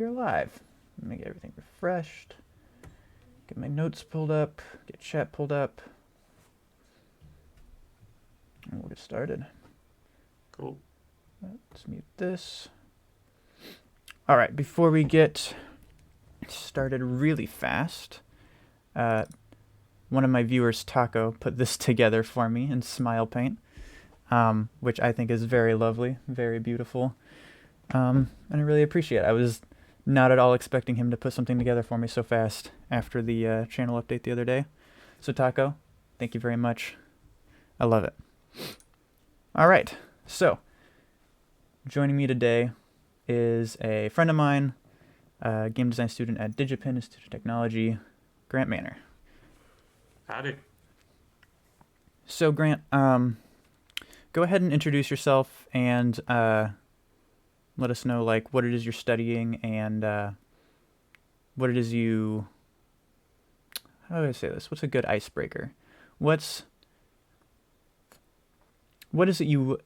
You're live. Let me get everything refreshed. Get my notes pulled up. Get chat pulled up. And we'll get started. Cool. Let's mute this. All right, before we get started really fast, one of my viewers, Taco, put this together for me in Smile Paint, which I think is very lovely, very beautiful, and I really appreciate it. I was not at all expecting him to put something together for me so fast after the channel update the other day. So Taco, thank you very much. I love it. All right, so joining me today is a friend of mine, a game design student at Digipen Institute of Technology, Grant Manor. Howdy. So Grant, go ahead and introduce yourself and let us know like what it is you're studying and what it is you. How do I say this? What's a good icebreaker? What is it you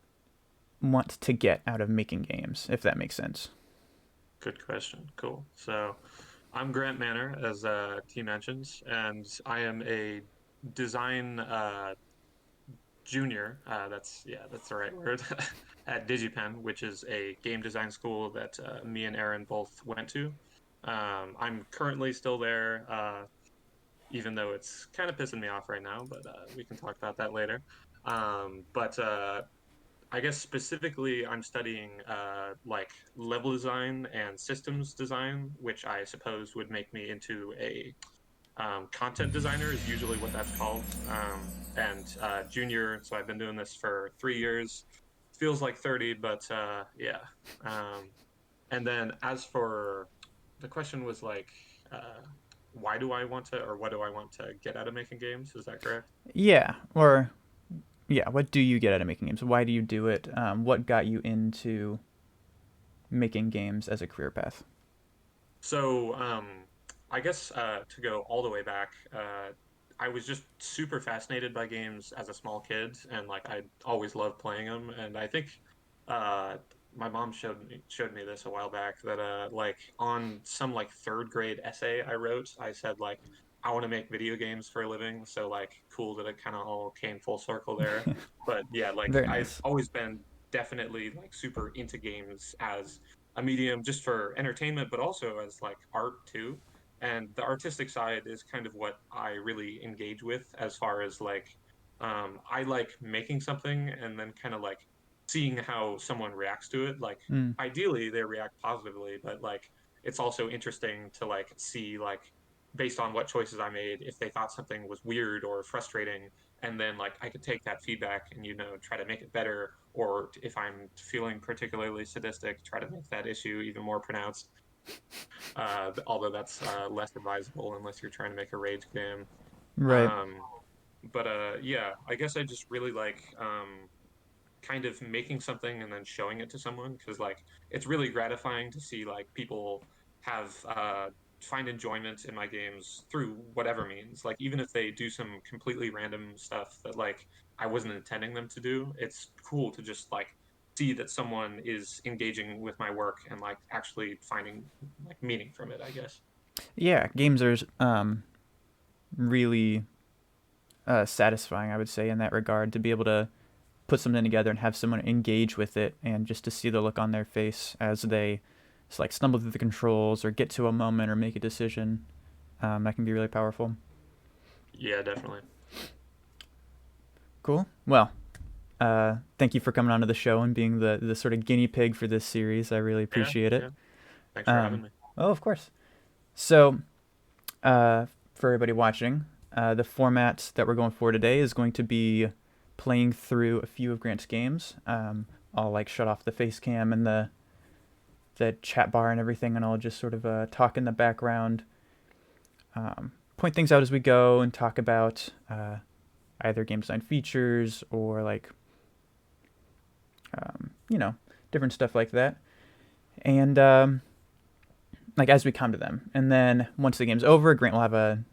want to get out of making games, if that makes sense? Good question. Cool. So I'm Grant Manor, as T mentions, and I am a design junior. That's the right word at Digipen, which is a game design school that me and Aaron both went to. I'm currently still there, even though it's kind of pissing me off right now, but we can talk about that later. But I guess specifically, I'm studying like level design and systems design, which I suppose would make me into a content designer, is usually what that's called. And junior, so I've been doing this for 3 years. Feels like 30, but yeah. Um, and then as for the question was like, uh, why do I want to, or what do I want to get out of making games? Is that correct? Yeah, or yeah, what do you get out of making games? Why do you do it? What got you into making games as a career path? So, I guess to go all the way back, I was just super fascinated by games as a small kid, and like I always loved playing them. And I think uh, my mom showed me this a while back that like on some like third grade essay I wrote, I said like I want to make video games for a living. So like cool that it kind of all came full circle there. But yeah, like Very I've nice. always been definitely like super into games as a medium just for entertainment, but also as like art too. And the artistic side is kind of what I really engage with as far as like I like making something and then kind of like seeing how someone reacts to it. Like Mm. ideally they react positively, but like it's also interesting to like see like based on what choices I made if they thought something was weird or frustrating, and then like I could take that feedback and try to make it better, or if I'm feeling particularly sadistic, try to make that issue even more pronounced. Although that's less advisable unless you're trying to make a rage game. Right. um, but yeah, I guess I just really like kind of making something and then showing it to someone, because like it's really gratifying to see like people have find enjoyment in my games through whatever means, like even if they do some completely random stuff that like I wasn't intending them to do. It's cool to just like see that someone is engaging with my work and like actually finding like meaning from it, I guess. Yeah, games are really satisfying, I would say, in that regard, to be able to put something together and have someone engage with it, and just to see the look on their face as they just, like stumble through the controls or get to a moment or make a decision. That can be really powerful. Yeah, definitely. Cool. Well, thank you for coming onto the show and being the sort of guinea pig for this series. I really Yeah, appreciate it. yeah, thanks for having Um, me. oh, of course. So, for everybody watching, the format that we're going for today is going to be playing through a few of Grant's games. I'll like shut off the face cam and the chat bar and everything, and I'll just sort of talk in the background, point things out as we go, and talk about either game design features or like you know, different stuff like that. And like as we come to them, and then once the game's over, Grant will have a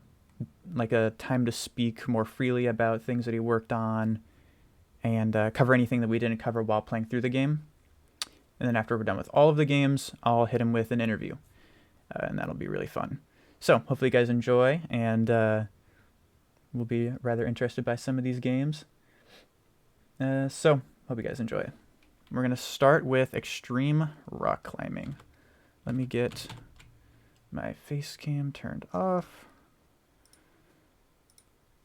time to speak more freely about things that he worked on and cover anything that we didn't cover while playing through the game. And then after we're done with all of the games, I'll hit him with an interview. and that'll be really fun. So hopefully you guys enjoy, and we'll be rather interested by some of these games. So hope you guys enjoy it. We're going to start with extreme rock climbing. Let me get my face cam turned off.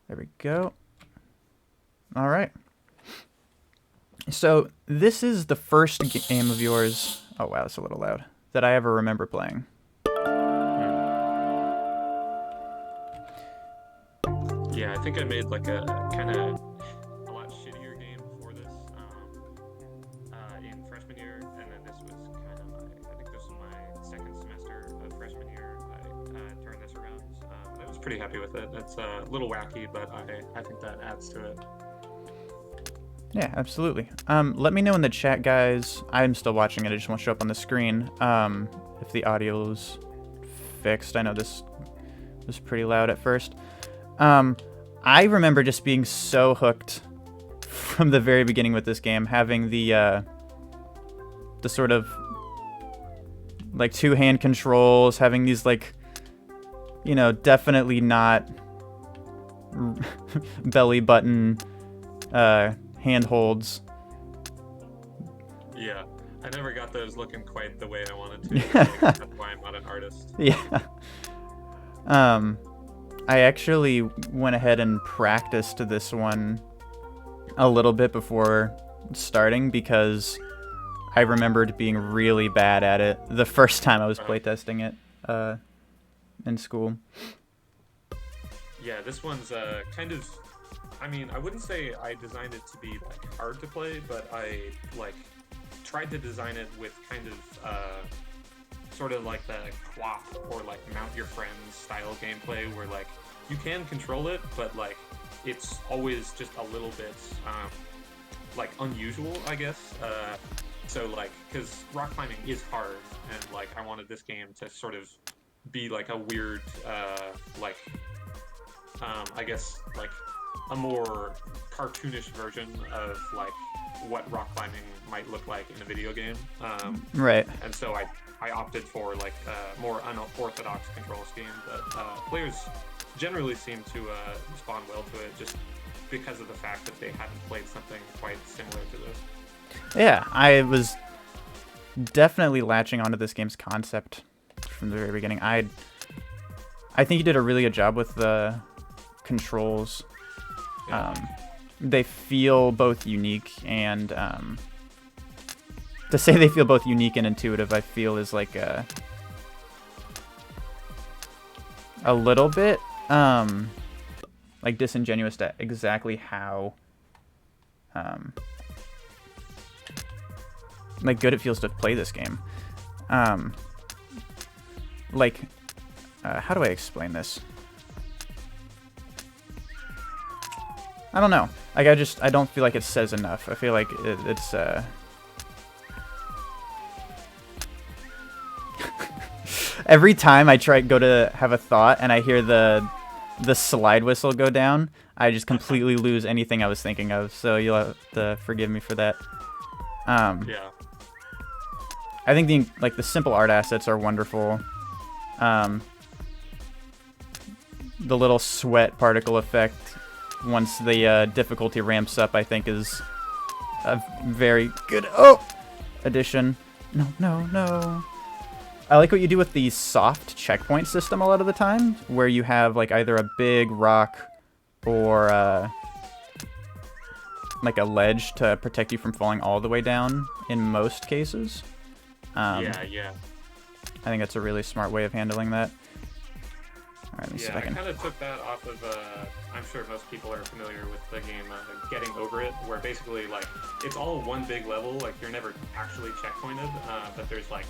There we go. All right. So this is the first game of yours. Oh, wow, that's a little loud. That I ever remember playing. Yeah, I think I made like a kind of a lot shittier game before this in freshman year, and then this was kind of I think this was my second semester of freshman year. I turned this around. I was pretty happy with it. It's a little wacky, but I think that adds to it. Yeah, absolutely. Let me know in the chat, guys. I'm still watching it. I just won't show up on the screen. If the audio's fixed. I know this was pretty loud at first. I remember just being so hooked from the very beginning with this game, having the sort of like two-hand controls, having these like, you know, definitely not belly button handholds. Yeah, I never got those looking quite the way I wanted to. That's why I'm not an artist. Yeah. I actually went ahead and practiced this one a little bit before starting because I remembered being really bad at it the first time I was playtesting it in school. Yeah, this one's kind of, I mean, I wouldn't say I designed it to be like hard to play, but I like tried to design it with kind of sort of like the quap or like mount your friends style gameplay where like you can control it, but like it's always just a little bit like unusual, I guess. So like, because rock climbing is hard, and like I wanted this game to sort of be like a weird like I guess like a more cartoonish version of like what rock climbing might look like in a video game. Right. And so I opted for like a more unorthodox control scheme, but players generally seem to respond well to it just because of the fact that they hadn't played something quite similar to this. Yeah, I was definitely latching onto this game's concept from the very beginning. I think you did a really good job with the controls. Yeah. They feel both unique and to say they feel both unique and intuitive, I feel is like a little bit like disingenuous to exactly how like good it feels to play this game. Like how do I explain this? I don't know. Like I don't feel like it says enough. I feel like it's every time I go to have a thought and I hear the slide whistle go down, I just completely lose anything I was thinking of. So you'll have to forgive me for that. Yeah. I think the simple art assets are wonderful. The little sweat particle effect once the difficulty ramps up, I think, is a very good addition. No. I like what you do with the soft checkpoint system a lot of the time, where you have like either a big rock or like a ledge to protect you from falling all the way down in most cases. Yeah. I think that's a really smart way of handling that. All right, let me see if I can. I kind of took that off of, I'm sure most people are familiar with the game Getting Over It, where basically, like, it's all one big level, like, you're never actually checkpointed, but there's, like,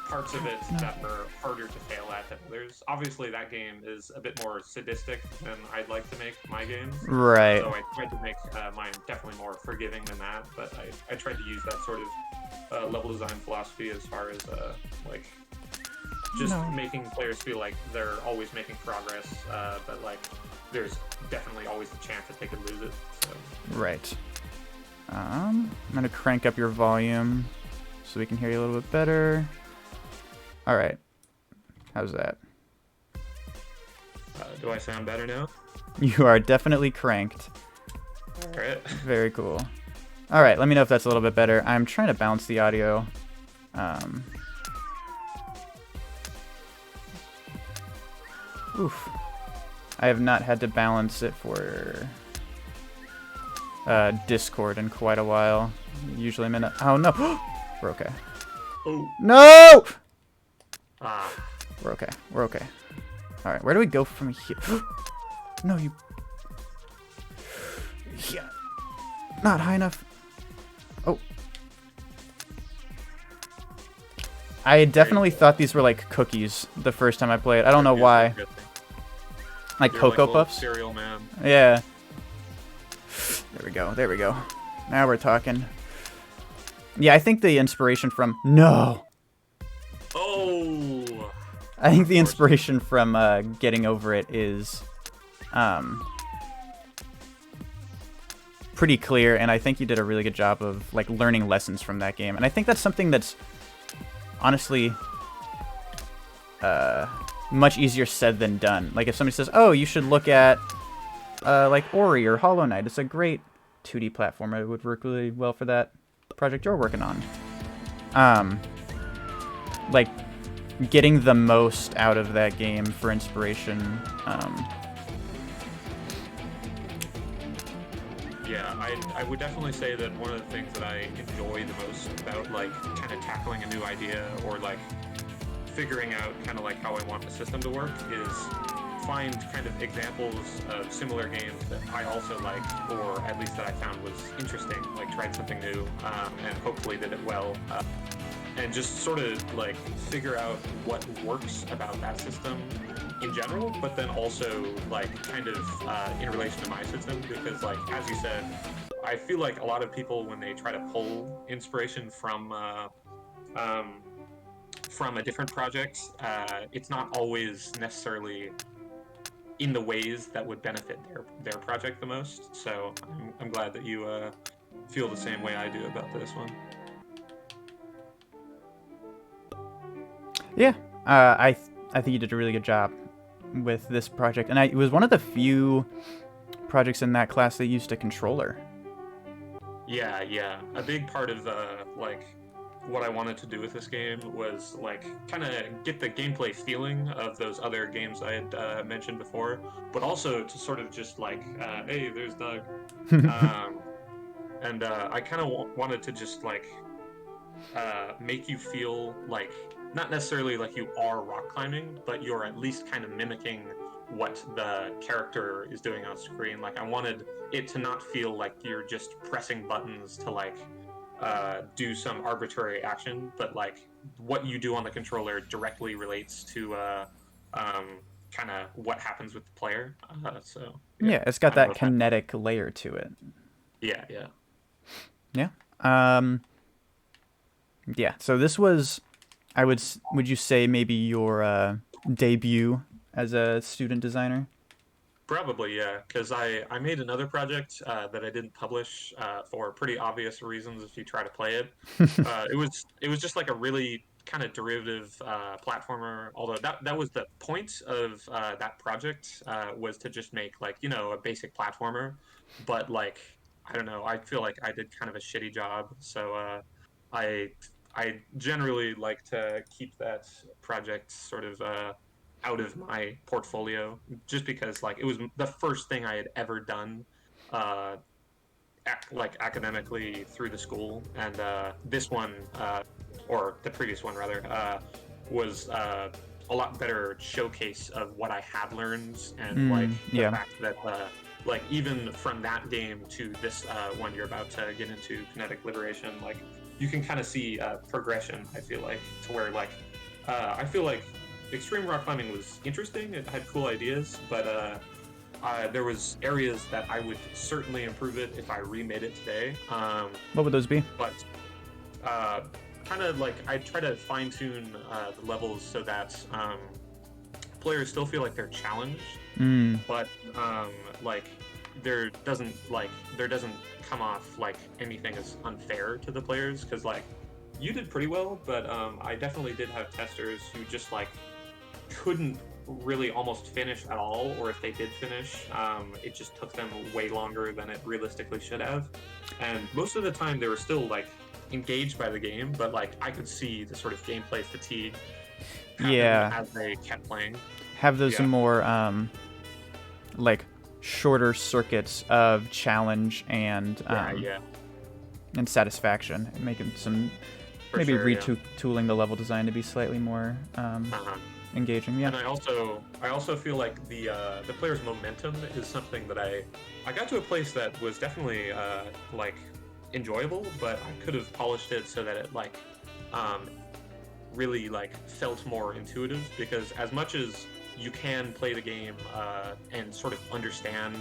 parts of it that are harder to fail at than others. Obviously, that game is a bit more sadistic than I'd like to make my games. Right. So I tried to make mine definitely more forgiving than that, but I tried to use that sort of level design philosophy as far as, like, just making players feel like they're always making progress, but like there's definitely always the chance that they could lose it. So. Right. I'm gonna crank up your volume so we can hear you a little bit better. All right. How's that? Do I sound better now? You are definitely cranked. All right. Very cool. All right, let me know if that's a little bit better. I'm trying to balance the audio. Oof. I have not had to balance it for Discord in quite a while. Usually I'm in a... Oh, no. We're okay. Oh. No! Ah. We're okay. We're okay. All right, where do we go from here? No, you... Yeah. Not high enough. Oh. I definitely thought these were like cookies the first time I played. I don't know why. Like Cocoa Puffs? Cereal man. Yeah. There we go. There we go. Now we're talking. Yeah, I think the inspiration from... No! Oh! I think the inspiration from Getting Over It is pretty clear, and I think you did a really good job of like learning lessons from that game. And I think that's something that's honestly much easier said than done. Like if somebody says, "Oh, you should look at like Ori or Hollow Knight. It's a great 2D platformer. It would work really well for that project you're working on." Like getting the most out of that game for inspiration. Yeah, I would definitely say that one of the things that I enjoy the most about like kind of tackling a new idea or like figuring out kind of like how I want the system to work is find kind of examples of similar games that I also liked, or at least that I found was interesting, like tried something new and hopefully did it well. And just sort of like figure out what works about that system in general, but then also like kind of in relation to my system, because like as you said, I feel like a lot of people when they try to pull inspiration from a different project, it's not always necessarily in the ways that would benefit their project the most. So I'm glad that you feel the same way I do about this one. Yeah, I think you did a really good job with this project, and it was one of the few projects in that class that used a controller. Yeah. A big part of like what I wanted to do with this game was like kind of get the gameplay feeling of those other games I had mentioned before, but also to sort of just like, hey, there's Doug, and I kind of wanted to just like make you feel like not necessarily like you are rock climbing, but you're at least kind of mimicking what the character is doing on screen. Like I wanted it to not feel like you're just pressing buttons to like do some arbitrary action, but like what you do on the controller directly relates to kind of what happens with the player. So yeah, it's got that kinetic layer to it. Yeah. Yeah. Yeah. So this was, would you say maybe your debut as a student designer? Probably, yeah, because I made another project that I didn't publish for pretty obvious reasons if you try to play it. It was just like a really kind of derivative platformer, although that was the point of that project was to just make like, you know, a basic platformer, but like, I don't know, I feel like I did kind of a shitty job, so I generally like to keep that project sort of out of my portfolio, just because like it was the first thing I had ever done like academically through the school, and this one or the previous one rather was a lot better showcase of what I had learned, and like the fact that like even from that game to this one you're about to get into, Kinetic Liberation, like you can kind of see progression, I feel like, to where like I feel like Extreme Rock Climbing was interesting. It had cool ideas, but there was areas that I would certainly improve it if I remade it today. What would those be? But kind of like I try to fine tune the levels so that players still feel like they're challenged, but like there doesn't come off like anything is unfair to the players, because like you did pretty well, but I definitely did have testers who just like couldn't really almost finish at all, or if they did finish, it just took them way longer than it realistically should have. And most of the time, they were still like engaged by the game, but like I could see the sort of gameplay fatigue happen Yeah. as they kept playing. Have those Yeah. more like shorter circuits of challenge and Yeah, and satisfaction, making some for maybe sure. Yeah. retooling the level design to be slightly more Uh-huh. engaging. Yeah. And I also feel like the player's momentum is something that I got to a place that was definitely like enjoyable, but I could have polished it so that it like um, really like felt more intuitive, because as much as you can play the game and sort of understand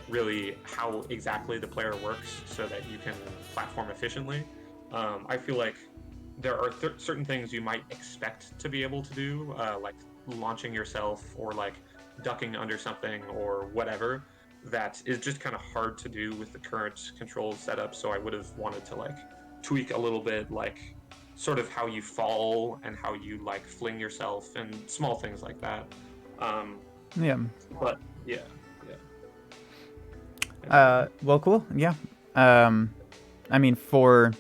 really how exactly the player works so that you can platform efficiently, I feel like there are certain things you might expect to be able to do, like launching yourself or like ducking under something or whatever, that is just kind of hard to do with the current control setup. So I would have wanted to like tweak a little bit, like sort of how you fall and how you like fling yourself and small things like that. Um, Yeah. but yeah, Well, cool. Yeah. I mean, for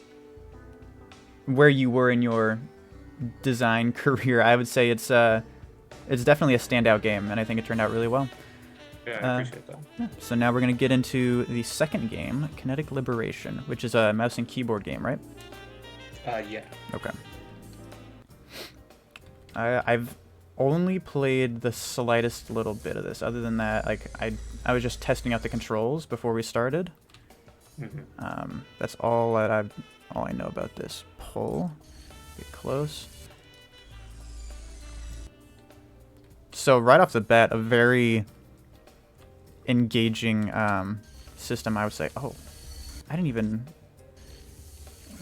where you were in your design career, I would say it's definitely a standout game, and I think it turned out really well. yeah, I appreciate that. Yeah. So now we're gonna get into the second game, Kinetic Liberation, which is a mouse and keyboard game, right? Yeah. Okay. I've only played the slightest little bit of this. Other than that, like I was just testing out the controls before we started. That's all that all I know about this. Pull, get close. So right off the bat, a very engaging system, I would say. Oh, I didn't even.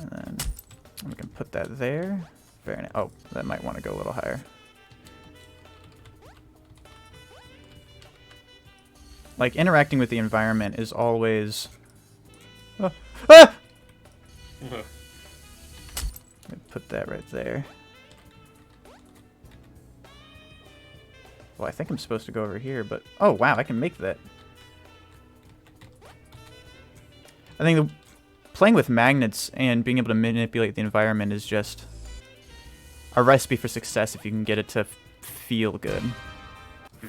And then we can put that there. Very nice. Oh, that might want to go a little higher. Like, interacting with the environment is always... Oh. Ah! Put that right there. Well, I think I'm supposed to go over here, but... Oh, wow, I can make that. I think playing with magnets and being able to manipulate the environment is just a recipe for success if you can get it to feel good.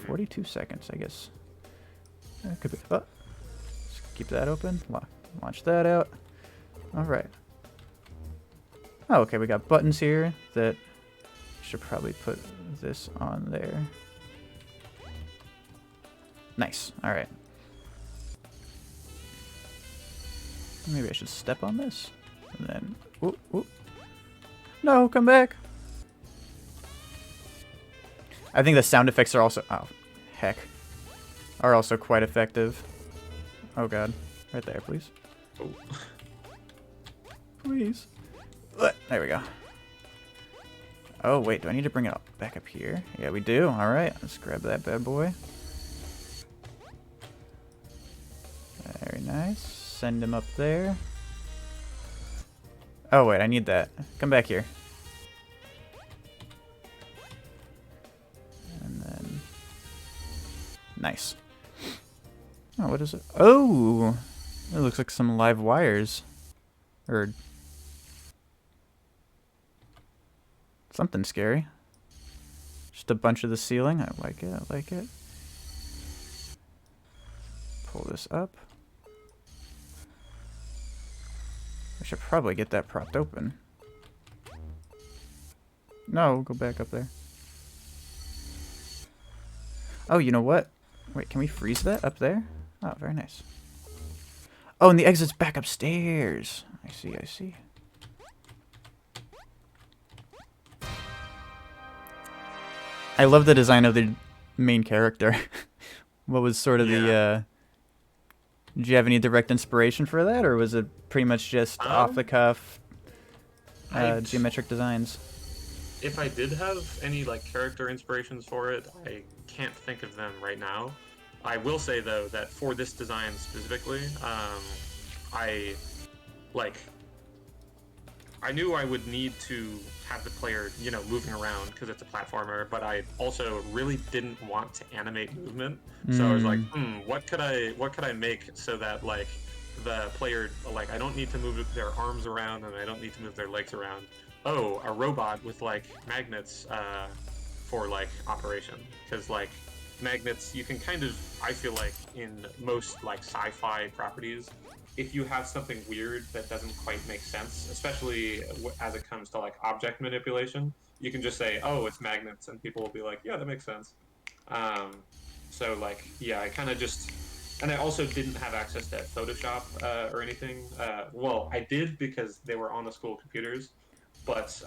42 seconds, I guess. That could be... Oh. Let's keep that open. Launch that out. Alright. Oh, okay, we got buttons here that should probably put this on there. Nice. Alright. Maybe I should step on this. And then... Ooh, ooh. No, come back! I think the sound effects are also... Oh, heck. Are also quite effective. Oh god. Right there, please. Oh. Please. There we go. Oh, wait. Do I need to bring it back up here? Yeah, we do. Alright. Let's grab that bad boy. Very nice. Send him up there. Oh, wait. I need that. Come back here. And then... Nice. Oh, what is it? Oh! It looks like some live wires. Or... something scary. Just a bunch of the ceiling. I like it. I like it. Pull this up. I should probably get that propped open. No, go back up there. Oh, you know what? Wait, can we freeze that up there? Oh, very nice. Oh, and the exit's back upstairs. I see, I see. I love the design of the main character. What was sort of the... Did you have any direct inspiration for that, or was it pretty much just off-the-cuff geometric designs? If I did have any like character inspirations for it, I can't think of them right now. I will say though that for this design specifically, I like I knew I would need to have the player, you know, moving around because it's a platformer, but I also really didn't want to animate movement. So I was like, what could I make so that like the player, like, I don't need to move their arms around and I don't need to move their legs around. Oh, a robot with like magnets for like operation, because like magnets, you can kind of, I feel like in most like sci-fi properties, if you have something weird that doesn't quite make sense, especially as it comes to like object manipulation, you can just say, "Oh, it's magnets," and people will be like, "Yeah, that makes sense." Um, so like, yeah, I kind of just, and I also didn't have access to Photoshop or anything. Well, I did because they were on the school computers, but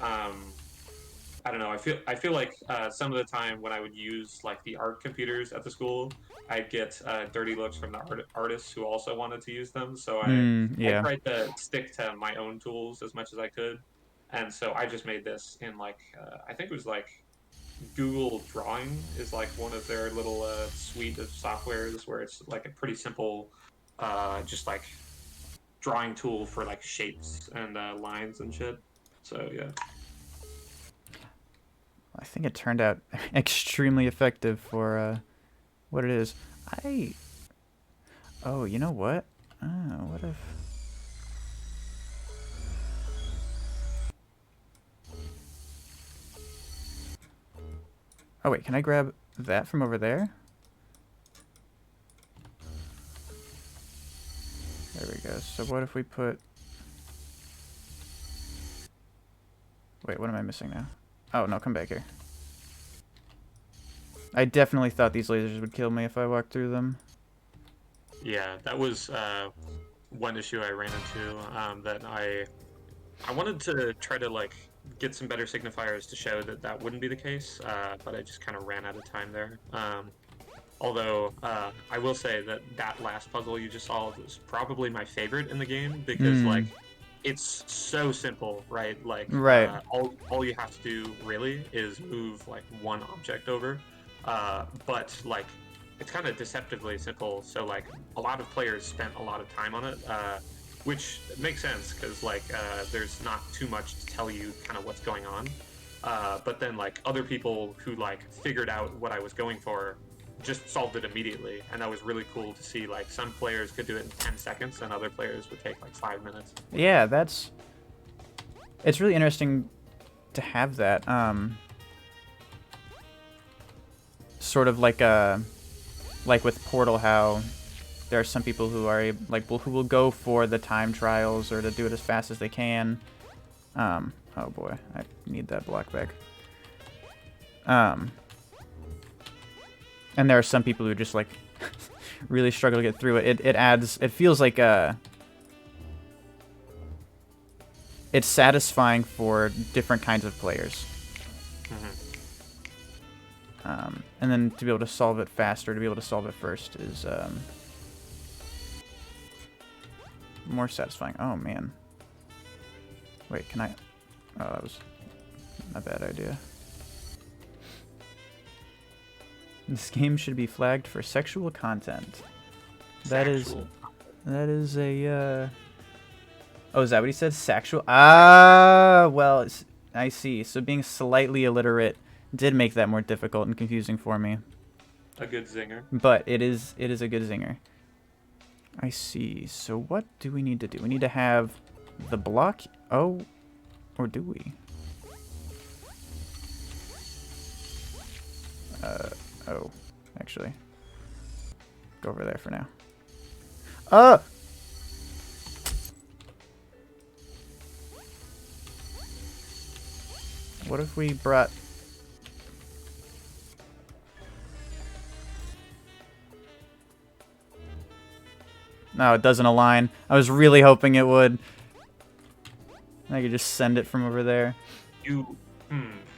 I don't know. I feel like some of the time when I would use like the art computers at the school, I'd get dirty looks from the artists who also wanted to use them. So I Yeah. tried to stick to my own tools as much as I could, and so I just made this in like I think it was like Google Drawing is like one of their little suite of softwares where it's like a pretty simple, just like drawing tool for like shapes and lines and shit. So yeah. I think it turned out extremely effective for what it is. I. Oh, you know what? Oh, what if? Oh wait, can I grab that from over there? There we go. So what if we put... Wait, what am I missing now? Oh, no, come back here. I definitely thought these lasers would kill me if I walked through them. Yeah, that was one issue I ran into, that I wanted to try to like get some better signifiers to show that that wouldn't be the case, but I just kind of ran out of time there. Although I will say that that last puzzle you just solved was probably my favorite in the game because like it's so simple, right? Like Right. all you have to do really is move like one object over, but like it's kind of deceptively simple. So like a lot of players spent a lot of time on it, which makes sense because like there's not too much to tell you kind of what's going on. But then like other people who like figured out what I was going for just solved it immediately, and that was really cool to see. Like some players could do it in 10 seconds and other players would take like 5 minutes. Yeah, that's... It's really interesting to have that. Sort of like like with Portal, how there are some people who are like who will go for the time trials or to do it as fast as they can. Oh boy, I need that block back. And there are some people who just like really struggle to get through it. It adds. It feels like it's satisfying for different kinds of players. And then to be able to solve it faster, to be able to solve it first is more satisfying. Oh man. Wait, can I? Oh, that was a bad idea. This game should be flagged for sexual content. That is a. Oh, is that what he said? Sexual? Ah, well, I see. So being slightly illiterate did make that more difficult and confusing for me. A good zinger. But it is a good zinger. I see. So what do we need to do? We need to have the block. Oh, or do we? Oh, actually. Go over there for now. What if we brought... No, it doesn't align. I was really hoping it would. I could just send it from over there.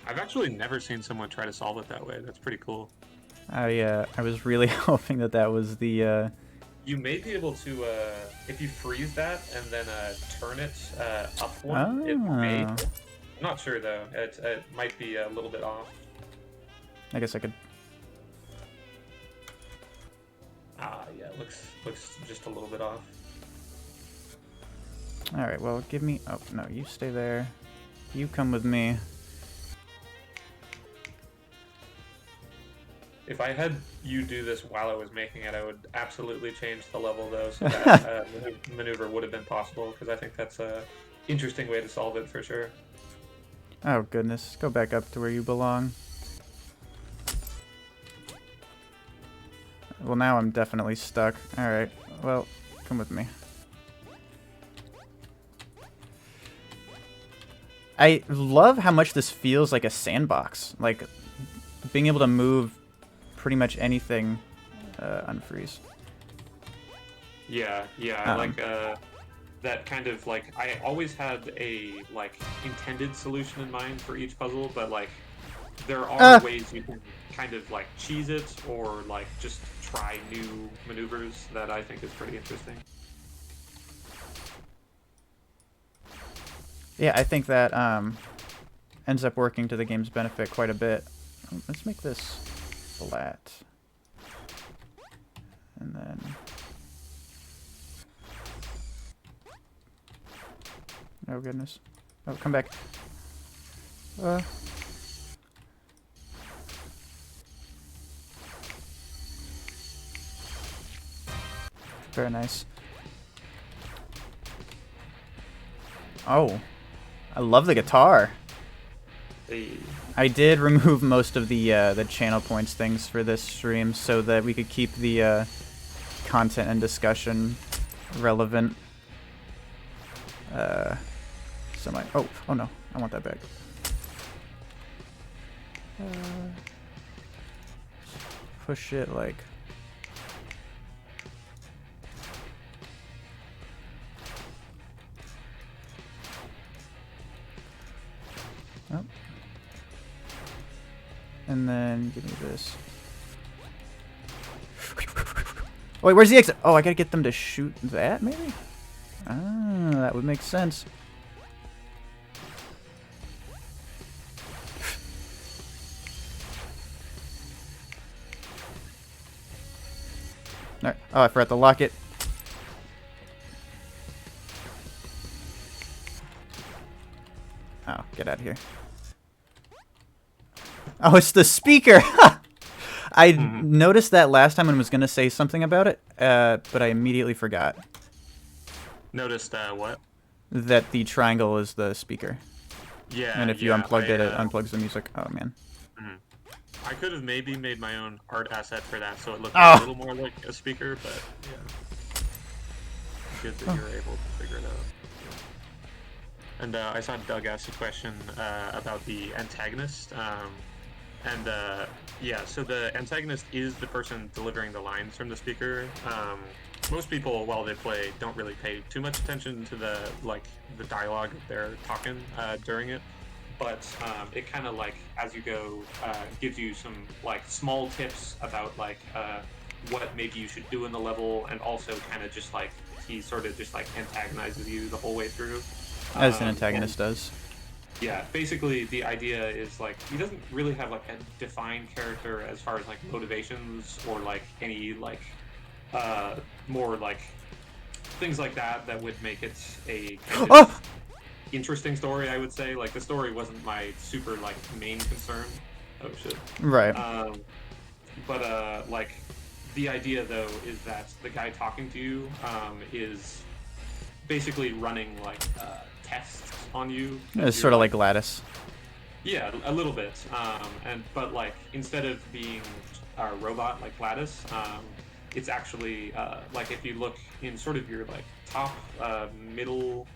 I've actually never seen someone try to solve it that way. That's pretty cool. I was really hoping that that was the... You may be able to, if you freeze that and then turn it up one, it may. I'm not sure though. It might be a little bit off. I guess I could... Yeah, looks just a little bit off. Alright, well, give me... Oh, no, you stay there. You come with me. If I had you do this while I was making it, I would absolutely change the level, though, so that maneuver would have been possible, because I think that's a interesting way to solve it, for sure. Oh, goodness. Go back up to where you belong. Well, now I'm definitely stuck. Alright, well, come with me. I love how much this feels like a sandbox. Like, being able to move pretty much anything unfreeze. Yeah, I like that kind of, like, I always had a, like, intended solution in mind for each puzzle, but, like, there are ways you can kind of, like, cheese it or, like, just try new maneuvers that I think is pretty interesting. Yeah, I think that ends up working to the game's benefit quite a bit. Let's make this flat. And then... Oh, goodness. Oh, come back. Very nice. Oh. I love the guitar. Hey. I did remove most of the channel points things for this stream so that we could keep the content and discussion relevant. Oh no, I want that back. Push it like... Oh. And then give me this. Oh, wait, where's the exit? Oh, I gotta get them to shoot that, maybe? Ah, that would make sense. Alright. Oh, I forgot to lock it. Oh, get out of here. Oh, it's the speaker! I noticed that last time and was going to say something about it, but I immediately forgot. Noticed what? That the triangle is the speaker. Yeah. And if you unplugged it, it unplugs the music. Oh, man. I could have maybe made my own art asset for that so it looked a little more like a speaker, but yeah. Good that you were able to figure it out. And I saw Doug ask a question about the antagonist. Yeah, so the antagonist is the person delivering the lines from the speaker. Most people, while they play, don't really pay too much attention to the dialogue they're talking during it. But it kind of, like, as you go, gives you some, like, small tips about, like, what maybe you should do in the level, and also kind of just, like, he sort of just, like, antagonizes you the whole way through. As an antagonist does. Yeah, basically the idea is, like, he doesn't really have, like, a defined character as far as, like, motivations or, like, any, like, more, like, things like that that would make it a kind of interesting story, I would say. Like, the story wasn't my super, like, main concern. Oh, shit. Right. Like, the idea, though, is that the guy talking to you is basically running, like, tests on you. It's sort of like Gladys. Yeah, a little bit. But like, instead of being a robot like Gladys, it's actually like, if you look in sort of your, like, top middle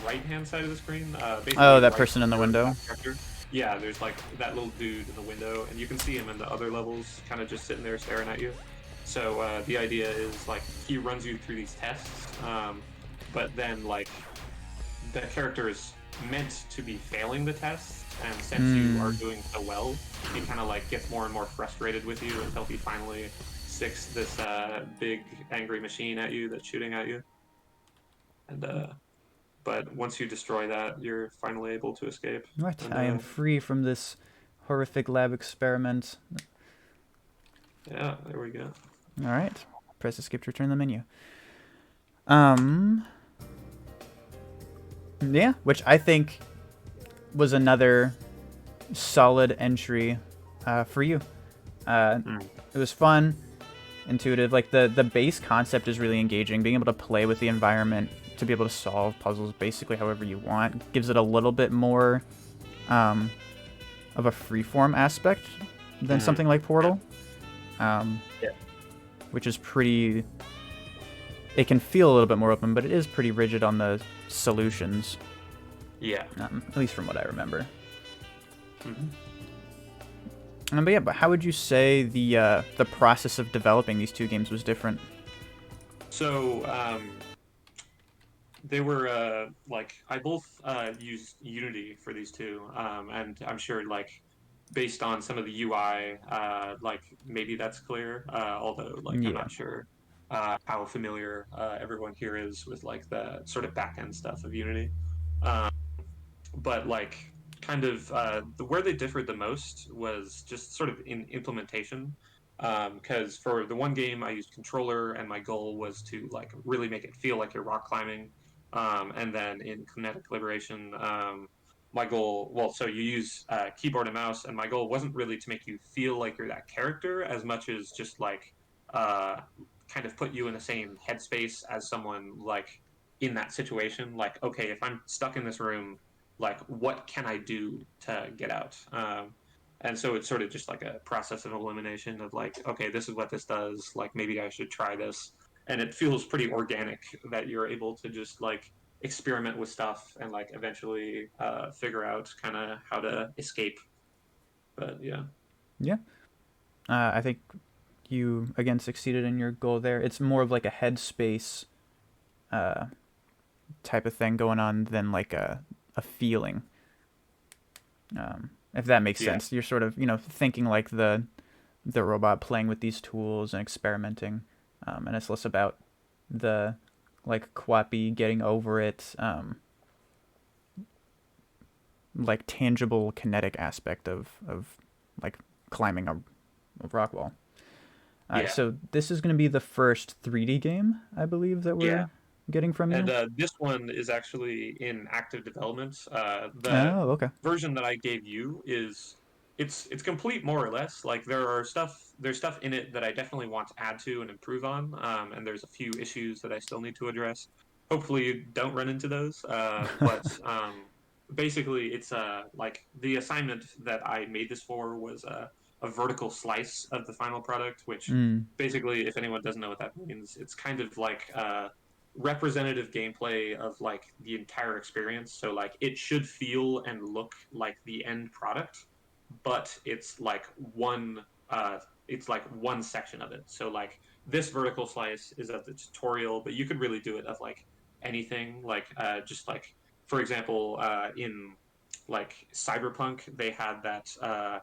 right-hand side of the screen. Basically Oh, that person in the window. Yeah, there's, like, that little dude in the window, and you can see him in the other levels, kind of just sitting there staring at you. So the idea is, like, he runs you through these tests, but then, like, the character is meant to be failing the test, and since you are doing so well, he kind of, like, gets more and more frustrated with you until he finally sticks this big angry machine at you that's shooting at you. And but once you destroy that, you're finally able to escape. Right, and, I am free from this horrific lab experiment. Yeah, there we go. All right, press escape to return the menu. Yeah, which I think was another solid entry for you. Mm. It was fun, intuitive. Like the base concept is really engaging. Being able to play with the environment, to be able to solve puzzles basically however you want, gives it a little bit more of a freeform aspect than Mm. something like Yeah. Portal, Yeah. which is pretty. It can feel a little bit more open, but it is pretty rigid on the solutions, Yeah. at least from what I remember. Mm-hmm. But yeah, but how would you say the process of developing these two games was different? So they were like I both used Unity for these two, and I'm sure like based on some of the UI, like maybe that's clear. Although like I'm Yeah. not sure how familiar everyone here is with like the sort of back end stuff of Unity. Um, but like kind of where they differed the most was just sort of in implementation. Because for the one game I used controller, and my goal was to like really make it feel like you're rock climbing. And then in Kinetic Liberation, my goal, well, so you use keyboard and mouse, and my goal wasn't really to make you feel like you're that character as much as just like uh, kind of put you in the same headspace as someone like in that situation. Like, okay, if I'm stuck in this room, like what can I do to get out? And so it's sort of just like a process of elimination of like, okay, this is what this does. Like maybe I should try this, and it feels pretty organic that you're able to just like experiment with stuff and like eventually figure out kind of how to escape. But yeah, Yeah. I think you again succeeded in your goal there. It's more of like a headspace uh, type of thing going on than like a feeling. If that makes yeah, sense, you're sort of thinking like the robot playing with these tools and experimenting, and it's less about the like Kwapi getting over it, like tangible kinetic aspect of like climbing a rock wall. yeah, So this is going to be the first 3D game, I believe, that yeah. we're getting from And you. this one is actually in active development. The Oh, okay. version that I gave you is it's complete more or less. Like there's stuff in it that I definitely want to add to and improve on. And there's a few issues that I still need to address. Hopefully, you don't run into those. But basically, it's like the assignment that I made this for was a vertical slice of the final product, which Mm, basically, if anyone doesn't know what that means, it's kind of like representative gameplay of like the entire experience. So like it should feel and look like the end product, but it's like one section of it. So like this vertical slice is of the tutorial, but you could really do it of like anything. Like just like for example, in like Cyberpunk, they had that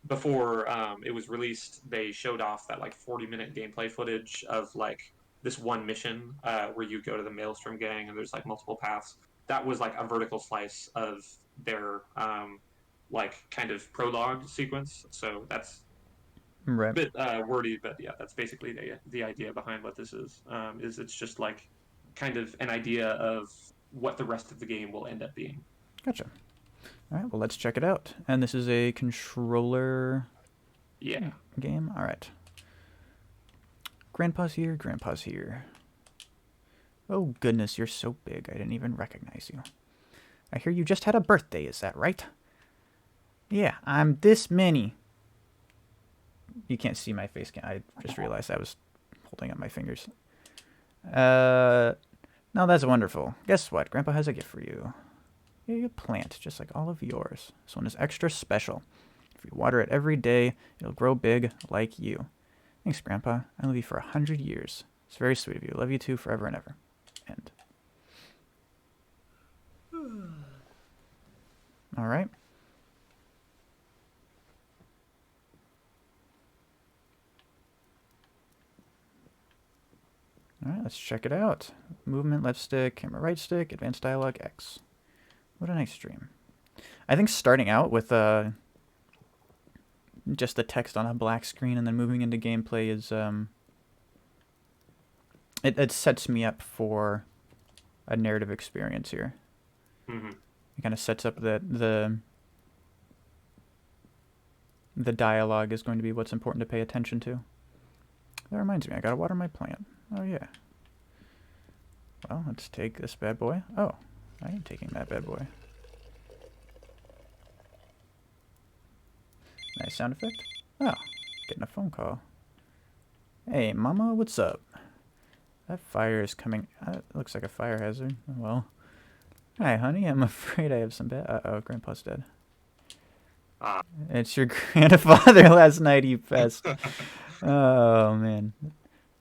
before it was released, they showed off that like 40-minute gameplay footage of like this one mission where you go to the Maelstrom gang and there's like multiple paths. That was like a vertical slice of their like kind of prologue sequence. So that's a right. bit wordy, but yeah, that's basically the idea behind what this is. Is it's just like kind of an idea of what the rest of the game will end up being. Gotcha. All right. Well, let's check it out. And this is a controller Yeah. game. All right. Grandpa's here. Grandpa's here. Oh goodness, you're so big. I didn't even recognize you. I hear you just had a birthday. Is that right? Yeah, I'm this many. You can't see my face. I just realized I was holding up my fingers. No, that's wonderful. Guess what? Grandpa has a gift for you. A plant, just like all of yours. This one is extra special. If you water it every day, it'll grow big like you. Thanks, Grandpa. I love you for 100 years. It's very sweet of you. Love you too forever and ever. End. All right. All right, let's check it out. Movement, left stick, camera, right stick, advanced dialogue, X. What a nice stream. I think starting out with just the text on a black screen and then moving into gameplay is it sets me up for a narrative experience here. Mm-hmm. It kind of sets up that the dialogue is going to be what's important to pay attention to. That reminds me, I gotta water my plant. Oh yeah. Well, let's take this bad boy. Oh, I am taking that bad boy. Nice sound effect. Oh, getting a phone call. Hey, mama, what's up? That fire is coming. It looks like a fire hazard. Well, hi, honey. I'm afraid I have some bad. Uh-oh, Grandpa's dead. It's your grandfather last night, you pest. Oh, man.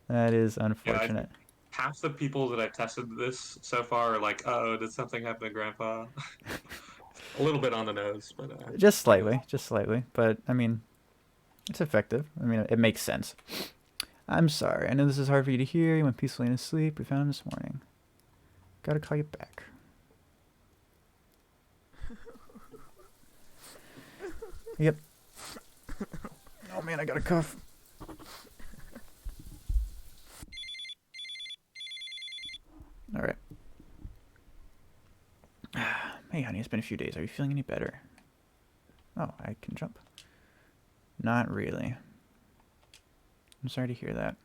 That is Yeah, I unfortunate. think half the people that I've tested this so far are like, "Oh, did something happen to Grandpa?" A little bit on the nose, but Just I guess. slightly, just slightly. But, I mean, it's effective. I mean, it makes sense. I'm sorry. I know this is hard for you to hear. You went peacefully into sleep. We found him this morning. Gotta call you back. Yep. Oh, man, I got a cough. All right. Hey, honey, it's been a few days. Are you feeling any better? Oh, I can jump. Not really. I'm sorry to hear that.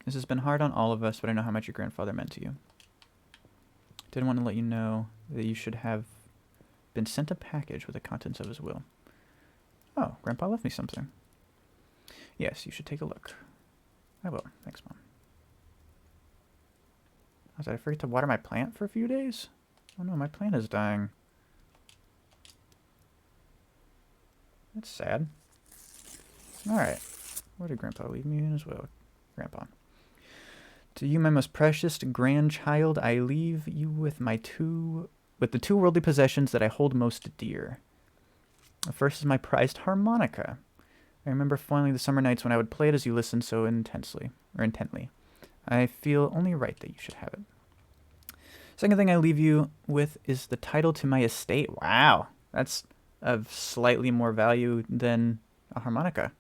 This has been hard on all of us, but I know how much your grandfather meant to you. Didn't want to let you know that you should have been sent a package with the contents of his will. Oh, Grandpa left me something. Yes, you should take a look. I will. Thanks, Mom. Did I forget to water my plant for a few days? Oh no, my plant is dying. That's sad. Alright. Where did Grandpa leave me in as well? Grandpa. To you, my most precious grandchild, I leave you with the two worldly possessions that I hold most dear. The first is my prized harmonica. I remember fondly the summer nights when I would play it as you listened so intently. I feel only right that you should have it. Second thing I leave you with is the title to my estate. Wow, that's of slightly more value than a harmonica.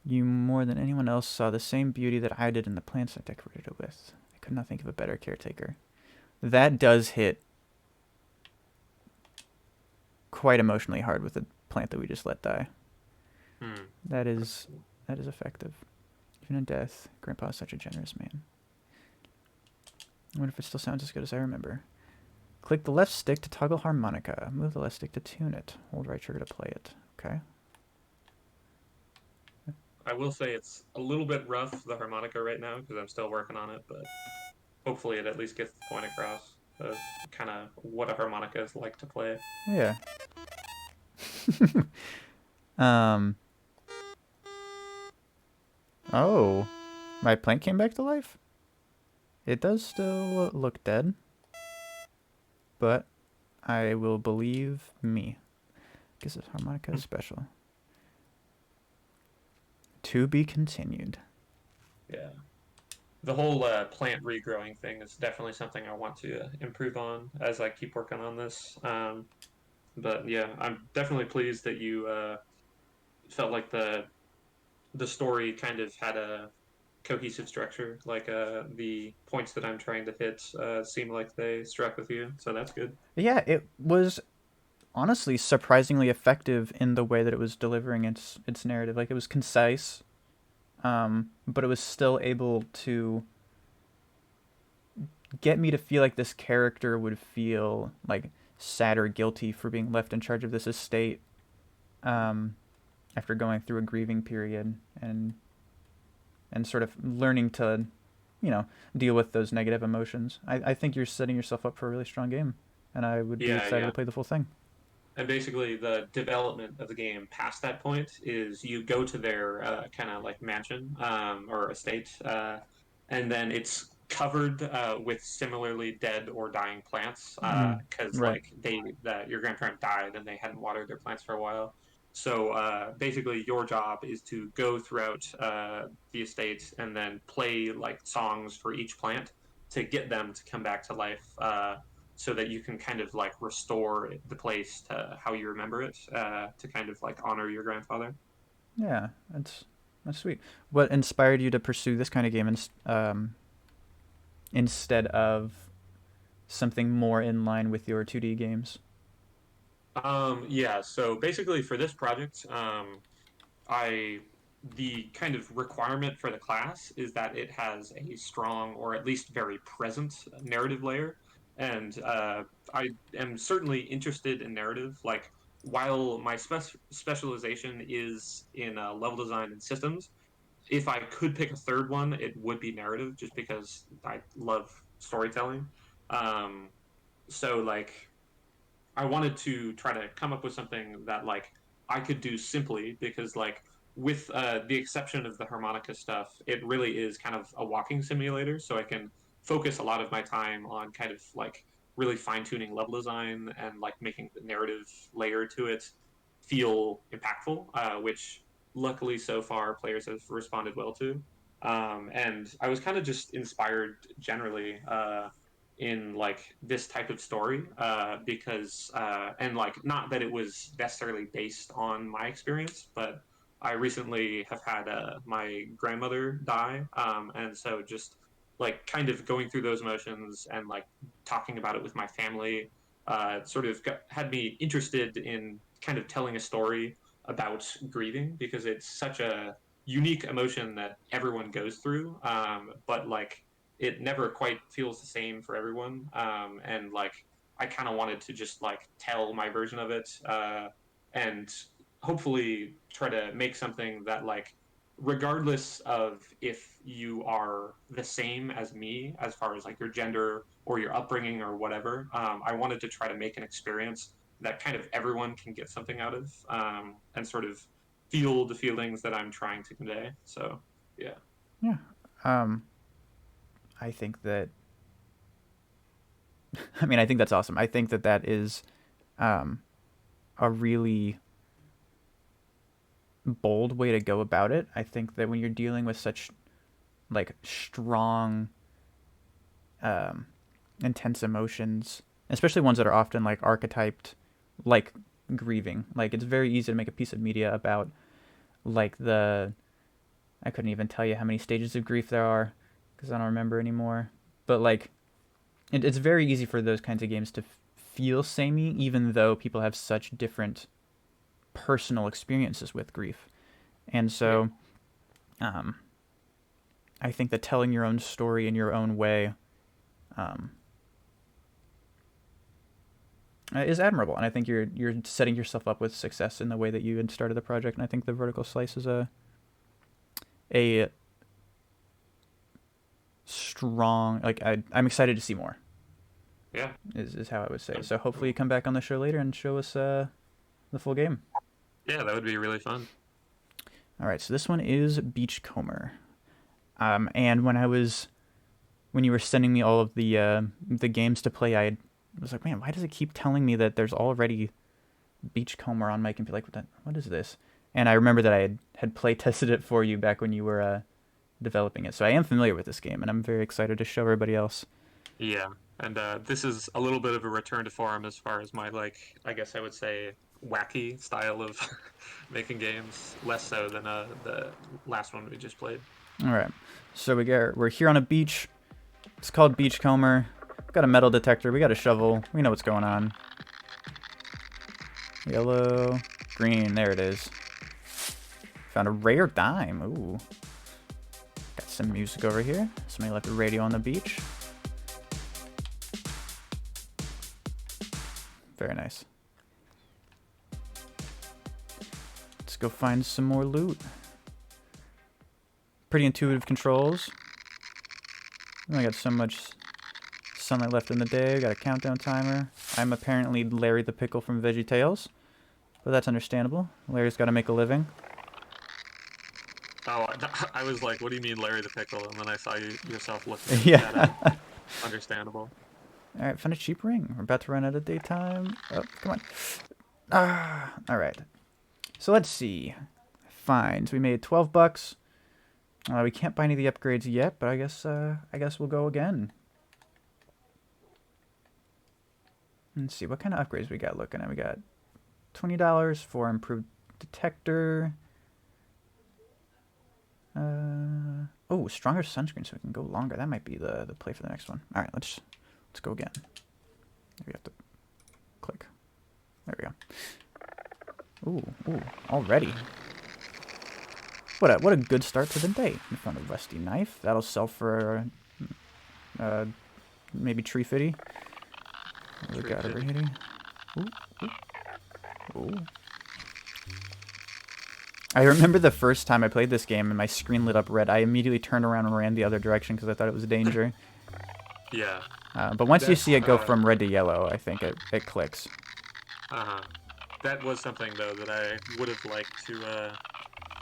You more than anyone else saw the same beauty that I did in the plants I decorated it with. I could not think of a better caretaker. That does hit quite emotionally hard with the plant that we just let die. That is effective. Even in death, Grandpa is such a generous man. I wonder if it still sounds as good as I remember. Click the left stick to toggle harmonica. Move the left stick to tune it. Hold right trigger to play it. Okay. I will say it's a little bit rough, the harmonica right now, because I'm still working on it, but hopefully it at least gets the point across of kind of what a harmonica is like to play. Yeah. um. Oh. My plant came back to life? It does still look dead. But I will believe me. Guess this harmonica is special. To be continued. Yeah. The whole plant regrowing thing is definitely something I want to improve on as I keep working on this. But yeah, I'm definitely pleased that you felt like the story kind of had a cohesive structure. Like the points that I'm trying to hit seem like they struck with you, so that's good. Yeah, it was honestly surprisingly effective in the way that it was delivering its narrative. Like it was concise, but it was still able to get me to feel like this character would feel like sad or guilty for being left in charge of this estate um, after going through a grieving period and sort of learning to, deal with those negative emotions. I think you're setting yourself up for a really strong game, and I would be Yeah, excited yeah. to play the full thing. And basically, the development of the game past that point is you go to their kind of like mansion or estate, and then it's covered with similarly dead or dying plants because Right. like your grandparent died and they hadn't watered their plants for a while. So basically, your job is to go throughout the estate and then play like songs for each plant to get them to come back to life. So that you can kind of like restore the place to how you remember it to kind of like honor your grandfather. Yeah, that's sweet. What inspired you to pursue this kind of game instead of something more in line with your 2D games? Yeah, so basically for this project, I the kind of requirement for the class is that it has a strong or at least very present narrative layer. And I am certainly interested in narrative. Like, while my specialization is in level design and systems, if I could pick a third one, it would be narrative, just because I love storytelling. Um, so like I wanted to try to come up with something that like I could do simply, because like with the exception of the harmonica stuff, it really is kind of a walking simulator. So I can focus a lot of my time on kind of like really fine tuning level design and like making the narrative layer to it feel impactful, which luckily so far players have responded well to. And I was kind of just inspired generally in like this type of story, because and like not that it was necessarily based on my experience, but I recently have had my grandmother die, and so just like kind of going through those emotions and like talking about it with my family, sort of had me interested in kind of telling a story about grieving, because it's such a unique emotion that everyone goes through, but like it never quite feels the same for everyone. And like I kind of wanted to just like tell my version of it, and hopefully try to make something that like regardless of if you are the same as me as far as like your gender or your upbringing or whatever, I wanted to try to make an experience that kind of everyone can get something out of, and sort of feel the feelings that I'm trying to convey. So yeah. Yeah. Um, I think that. I mean, I think that's awesome. I think that that is um, a really bold way to go about it. I think that when you're dealing with such like strong, um, intense emotions, especially ones that are often like archetyped, like grieving, like it's very easy to make a piece of media about like the I couldn't even tell you how many stages of grief there are because I don't remember anymore. But like it's very easy for those kinds of games to feel samey, even though people have such different personal experiences with grief. And Yeah. so, um, I think that telling your own story in your own way um, is admirable, and I think you're setting yourself up with success in the way that you had started the project. And I think the vertical slice is a strong like I'm excited to see more. Yeah. Is how I would say. So hopefully you come back on the show later and show us the full game. Yeah, that would be really fun. All right, so this one is Beachcomber. And when you were sending me all of the games to play, I was like, man, why does it keep telling me that there's already Beachcomber on my computer? Like, what is this? And I remember that I had play tested it for you back when you were developing it. So I am familiar with this game, and I'm very excited to show everybody else. Yeah, and this is a little bit of a return to form as far as my like, I guess I would say, wacky style of making games. Less so than the last one we just played. All right, so we're here on a beach. It's called Beachcomber. Got a metal detector. We got a shovel. We know what's going on. Yellow, green. There it is. Found a rare dime. Ooh. Got some music over here. Somebody left a radio on the beach. Very nice. Let's go find some more loot. Pretty intuitive controls. I got so much sunlight left in the day. Got a countdown timer. I'm apparently Larry the Pickle from VeggieTales, but that's understandable. Larry's got to make a living. Oh, I was like, what do you mean, Larry the Pickle? And then I saw yourself looking that Yeah. up. Understandable. All right, found a cheap ring. We're about to run out of daytime. Oh, come on. Ah, all right. So let's see. Fines. We made $12. We can't buy any of the upgrades yet, but I guess we'll go again. Let's see what kind of upgrades we got looking at. We got $20 for improved detector. Oh, stronger sunscreen so we can go longer. That might be the play for the next one. All right, let's Let's go again. We have to click. There we go. Ooh, already. What a good start to the day. We found a rusty knife. That'll sell for maybe tree fitty. What we got over here? Ooh. I remember the first time I played this game and my screen lit up red. I immediately turned around and ran the other direction because I thought it was danger. Yeah. But once you see it go from red to yellow, I think it clicks. That was something though that I would have liked to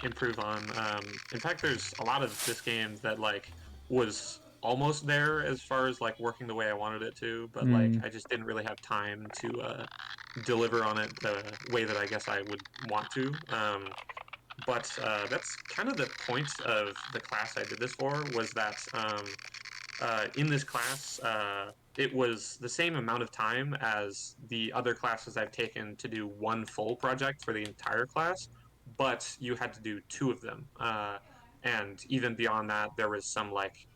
improve on. In fact, there's a lot of this game that like was almost there as far as like working the way I wanted it to, but like I just didn't really have time to deliver on it the way that I guess I would want to. But that's kind of the point of the class I did this for, was that in this class, it was the same amount of time as the other classes I've taken to do one full project for the entire class, but you had to do 2 of them. And even beyond that, there was some like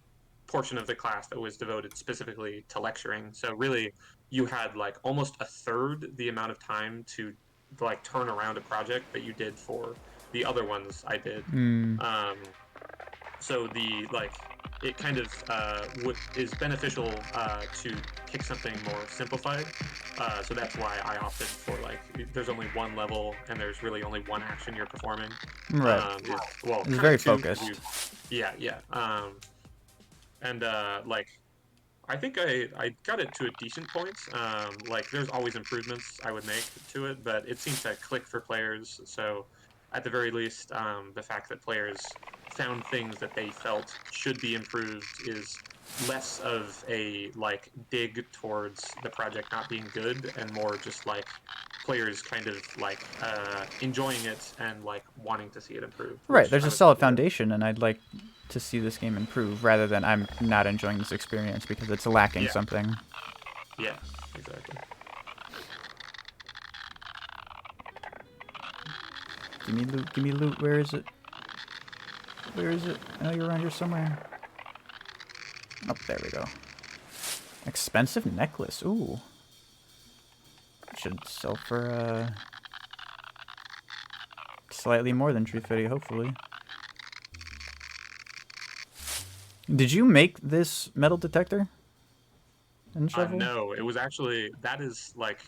portion of the class that was devoted specifically to lecturing. So really, you had like almost a third the amount of time to like turn around a project that you did for the other ones I did. So the like it kind of is beneficial to pick something more simplified. So that's why I opted for like there's only one level and there's really only one action you're performing. Right. Well, it's very 2, focused. Yeah. And like I think I got it to a decent point. Like there's always improvements I would make to it, but it seemed to click for players. So at the very least, the fact that players found things that they felt should be improved is less of a like dig towards the project not being good and more just like players kind of like enjoying it and like wanting to see it improved. Right, there's a solid foundation, and I'd like to see this game improve rather than I'm not enjoying this experience because it's lacking something. Yeah, exactly. Give me loot, where is it? Where is it? Oh, you're around here somewhere. Oh, there we go. Expensive necklace, ooh. Should sell for, slightly more than tree fitty, hopefully. Did you make this metal detector and shovel? No, it was actually, that is like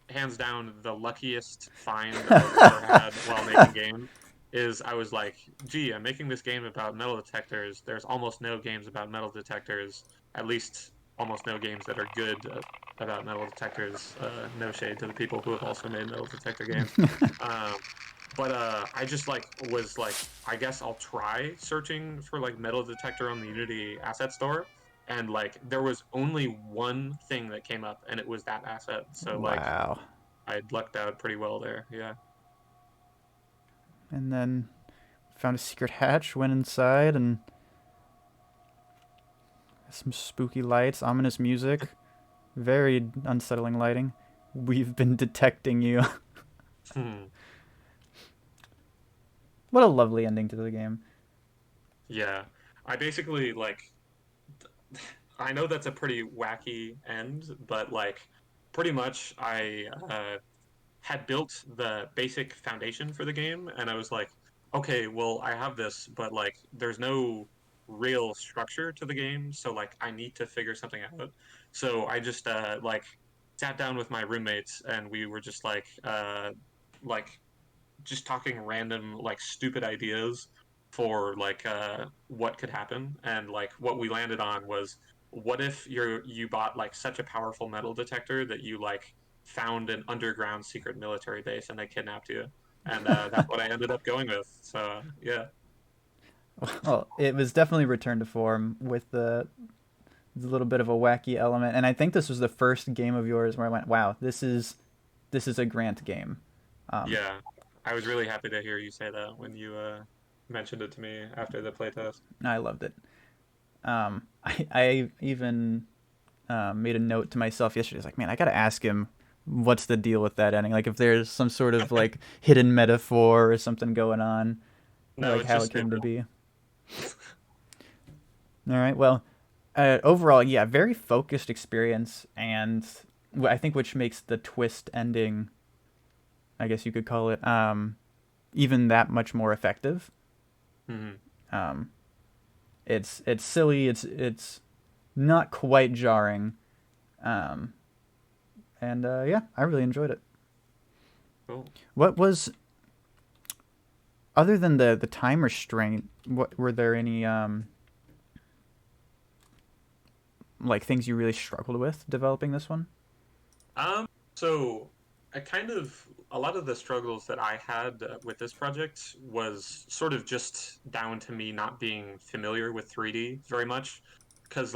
hands down the luckiest find I've ever had while making games. Is I was like, gee, I'm making this game about metal detectors. There's almost no games about metal detectors, at least almost no games that are good about metal detectors. No shade to the people who have also made metal detector games. But I just like was like, I guess I'll try searching for like metal detector on the Unity asset store, and like there was only one thing that came up, and it was that asset. So like, Wow. I lucked out pretty well there. Yeah. And then found a secret hatch, went inside, and some spooky lights, ominous music, very unsettling lighting. We've been detecting you. What a lovely ending to the game. Yeah. I basically like I know that's a pretty wacky end, but like pretty much I had built the basic foundation for the game, and I was like, okay, well, I have this, but like there's no real structure to the game, so like I need to figure something out. So I just like sat down with my roommates and we were just like just talking random like stupid ideas for like what could happen, and like what we landed on was, what if you bought like such a powerful metal detector that you like found an underground secret military base and they kidnapped you, and that's what I ended up going with. So yeah. Well, it was definitely returned to form with the little bit of a wacky element, and I think this was the first game of yours where I went, "Wow, this is a Grant game." Yeah, I was really happy to hear you say that when you mentioned it to me after the playtest. I loved it. I even made a note to myself yesterday. I was like, man, I gotta ask him what's the deal with that ending. Like, if there's some sort of like hidden metaphor or something going on, or No, like it's how just it came to stupid. be. All right, well, overall, yeah, very focused experience, and I think which makes the twist ending, I guess you could call it, even that much more effective. Hmm. Um, it's silly. It's not quite jarring, um, and yeah, I really enjoyed it. Cool. What was other than the time restraint? What were there any like things you really struggled with developing this one? So I kind of a lot of the struggles that I had with this project was sort of just down to me not being familiar with 3D very much, because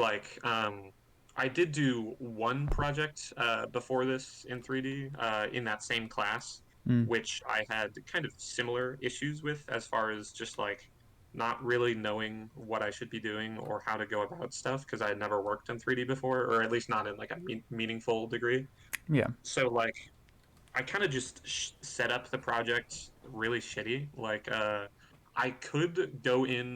I did do one project before this in 3D in that same class, Mm, which I had kind of similar issues with as far as just like not really knowing what I should be doing or how to go about stuff because I had never worked in 3D before, or at least not in like a meaningful degree. yeah. So like I kind of just set up the project really shitty. I could go in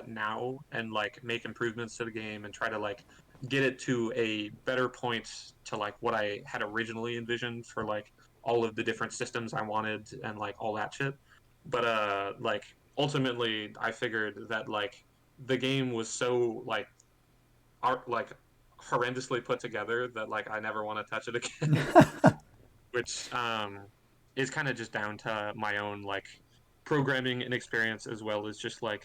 now and like make improvements to the game and try to like get it to a better point to like what I had originally envisioned for like all of the different systems I wanted and like all that shit. But like ultimately I figured that like the game was so like art like horrendously put together that like I never want to touch it again. Which is kind of just down to my own like programming and experience as well as just like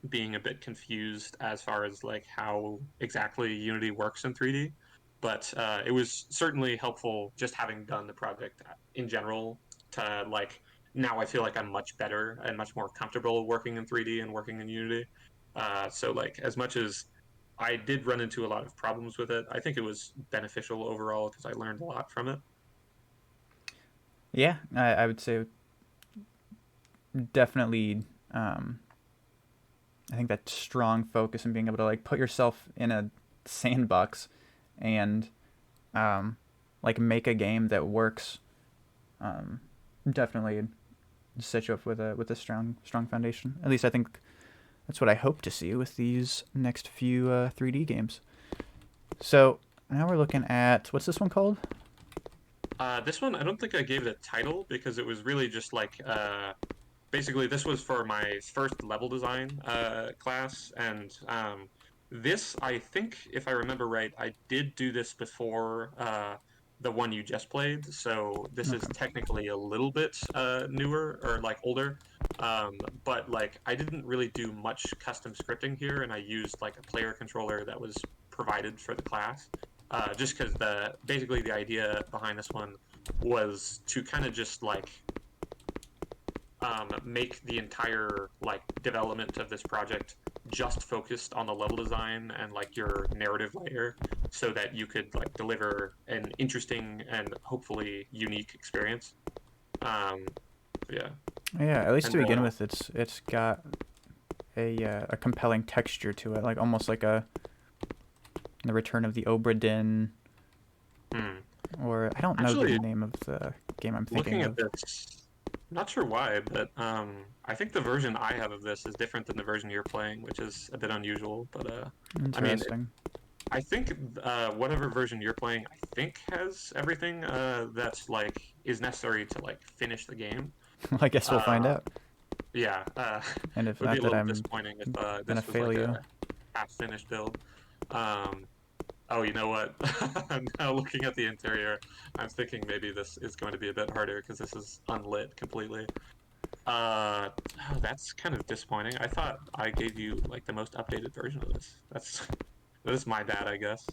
being a bit confused as far as like how exactly Unity works in 3D. But it was certainly helpful just having done the project in general to like now I feel like I'm much better and much more comfortable working in 3D and working in Unity. So like as much as I did run into a lot of problems with it, I think it was beneficial overall because I learned a lot from it. Yeah, I would say definitely. I think that strong focus and being able to like put yourself in a sandbox and um, like make a game that works. Um, definitely set you up with a strong foundation. At least I think that's what I hope to see with these next few 3D games. So now we're looking at what's this one called? This one, I don't think I gave it a title because it was really just like basically this was for my first level design class, and this I think if I remember right, I did do this before the one you just played, so this is Okay. technically a little bit newer or like older. But like I didn't really do much custom scripting here, and I used like a player controller that was provided for the class. Just because the basically the idea behind this one was to kind of just like make the entire like development of this project just focused on the level design and like your narrative layer so that you could like deliver an interesting and hopefully unique experience. Um, yeah. Yeah, at least And to begin with, it's got a compelling texture to it, like almost like a the Return of the Obra Dinn, hmm. or I don't know the Actually, name of the game I'm thinking looking at of. this, not sure why, but I think the version I have of this is different than the version you're playing, which is a bit unusual. But I mean, Interesting. I think whatever version you're playing, I think has everything that's like is necessary to like finish the game. Well, I guess we'll find Uh, out. yeah, And it if would be not, a that little I'm disappointing if gonna this was fail like you. a half-finished build. Um, oh, you know what? Now looking at the interior, I'm thinking maybe this is going to be a bit harder because this is unlit completely. Oh, that's kind of disappointing. I thought I gave you like the most updated version of this. That's my bad, I guess.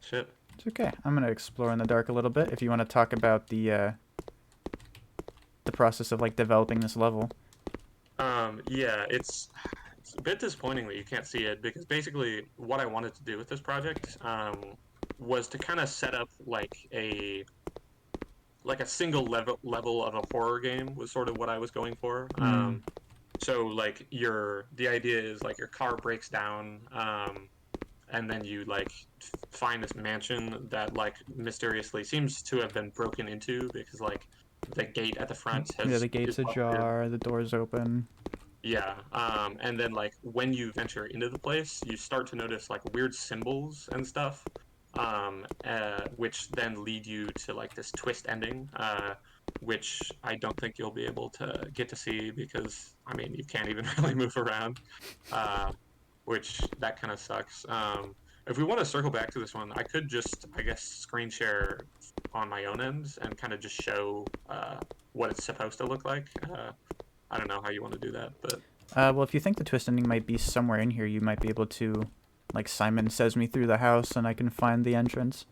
Shit. It's okay. I'm gonna explore in the dark a little bit. If you want to talk about the process of like developing this level. Yeah, it's a bit disappointing that you can't see it because basically what I wanted to do with this project was to kind of set up like a single level of a horror game was sort of what I was going for. Mm, So like the idea is like your car breaks down, and then you like find this mansion that like mysteriously seems to have been broken into because like the gate at the front yeah, has the gate's is busted. ajar, the door's open. Yeah, and then like when you venture into the place, you start to notice like weird symbols and stuff, which then lead you to like this twist ending, which I don't think you'll be able to get to see because I mean you can't even really move around, uh, which that kind of sucks. If we want to circle back to this one, I could just I guess screen share on my own end and kind of just show what it's supposed to look like. I don't know how you want to do that, but Well, if you think the twist ending might be somewhere in here, you might be able to, like, Simon says me through the house, and I can find the entrance.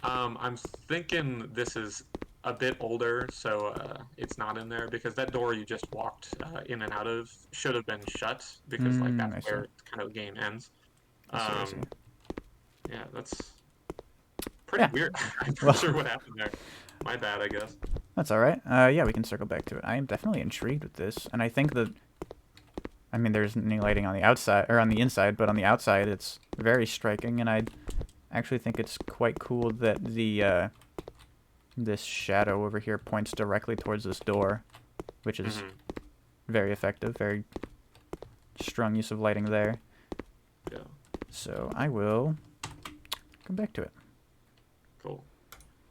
I'm thinking this is a bit older, so it's not in there because that door you just walked in and out of should have been shut because like that's I see. where kind of the game ends. I see. I see. Um, yeah, that's pretty Yeah. weird. I'm not Well, sure what happened there. My bad, I guess. that's all right. Yeah, we can circle back to it. I am definitely intrigued with this, and I think that, I mean, there's any lighting on the outside or on the inside, but on the outside, it's very striking, and I actually think it's quite cool that the this shadow over here points directly towards this door, which is Hmm. very effective, very strong use of lighting there. Yeah, So I will come back to it. cool.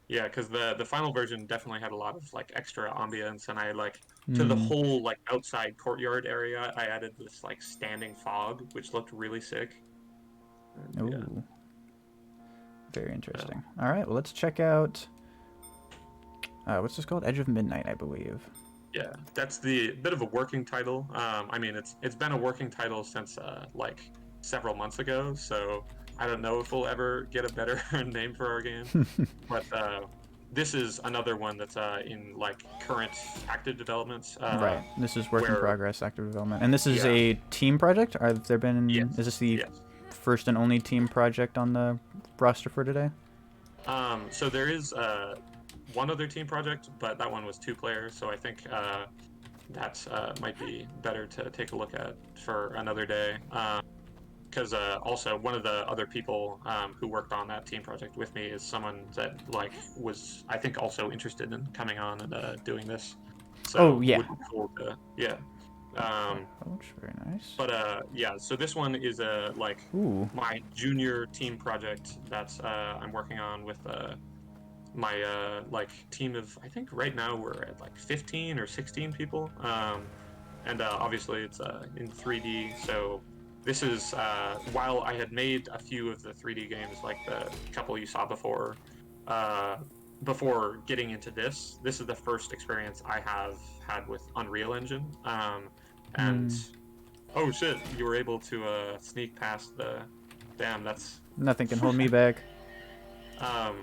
Yeah, because the final version definitely had a lot of like extra ambience, and I like to the Hmm. whole like outside courtyard area, I added this like standing fog, which looked really sick. And yeah, Ooh, very yeah, interesting. All right, well, let's check out. What's this called? Edge of Midnight, I believe. yeah. That's the bit of a working title. I mean, it's been a working title since like several months ago, so I don't know if we'll ever get a better name for our game. But this is another one that's in like current active developments, Right. This is work in where progress, active development, and this is yeah, a team project. Have there been? Is yes, this the yes. first and only team project on the roster for today? So there is one other team project, but that one was two players, so I think that might be better to take a look at for another day. Because also one of the other people who worked on that team project with me is someone that like was I think also interested in coming on and doing this, Oh so yeah. would be cool to yeah. Um, Ouch, very nice. but yeah, so this one is like Ooh. my junior team project that I'm working on with my like team of I think right now we're at like 15 or 16 people. And obviously it's in 3D. So this is while I had made a few of the 3D games like the couple you saw uh, before getting into this is the first experience I have had with Unreal Engine. And Hmm. oh shit, you were able to sneak past the damn. That's Nothing can hold me back. um,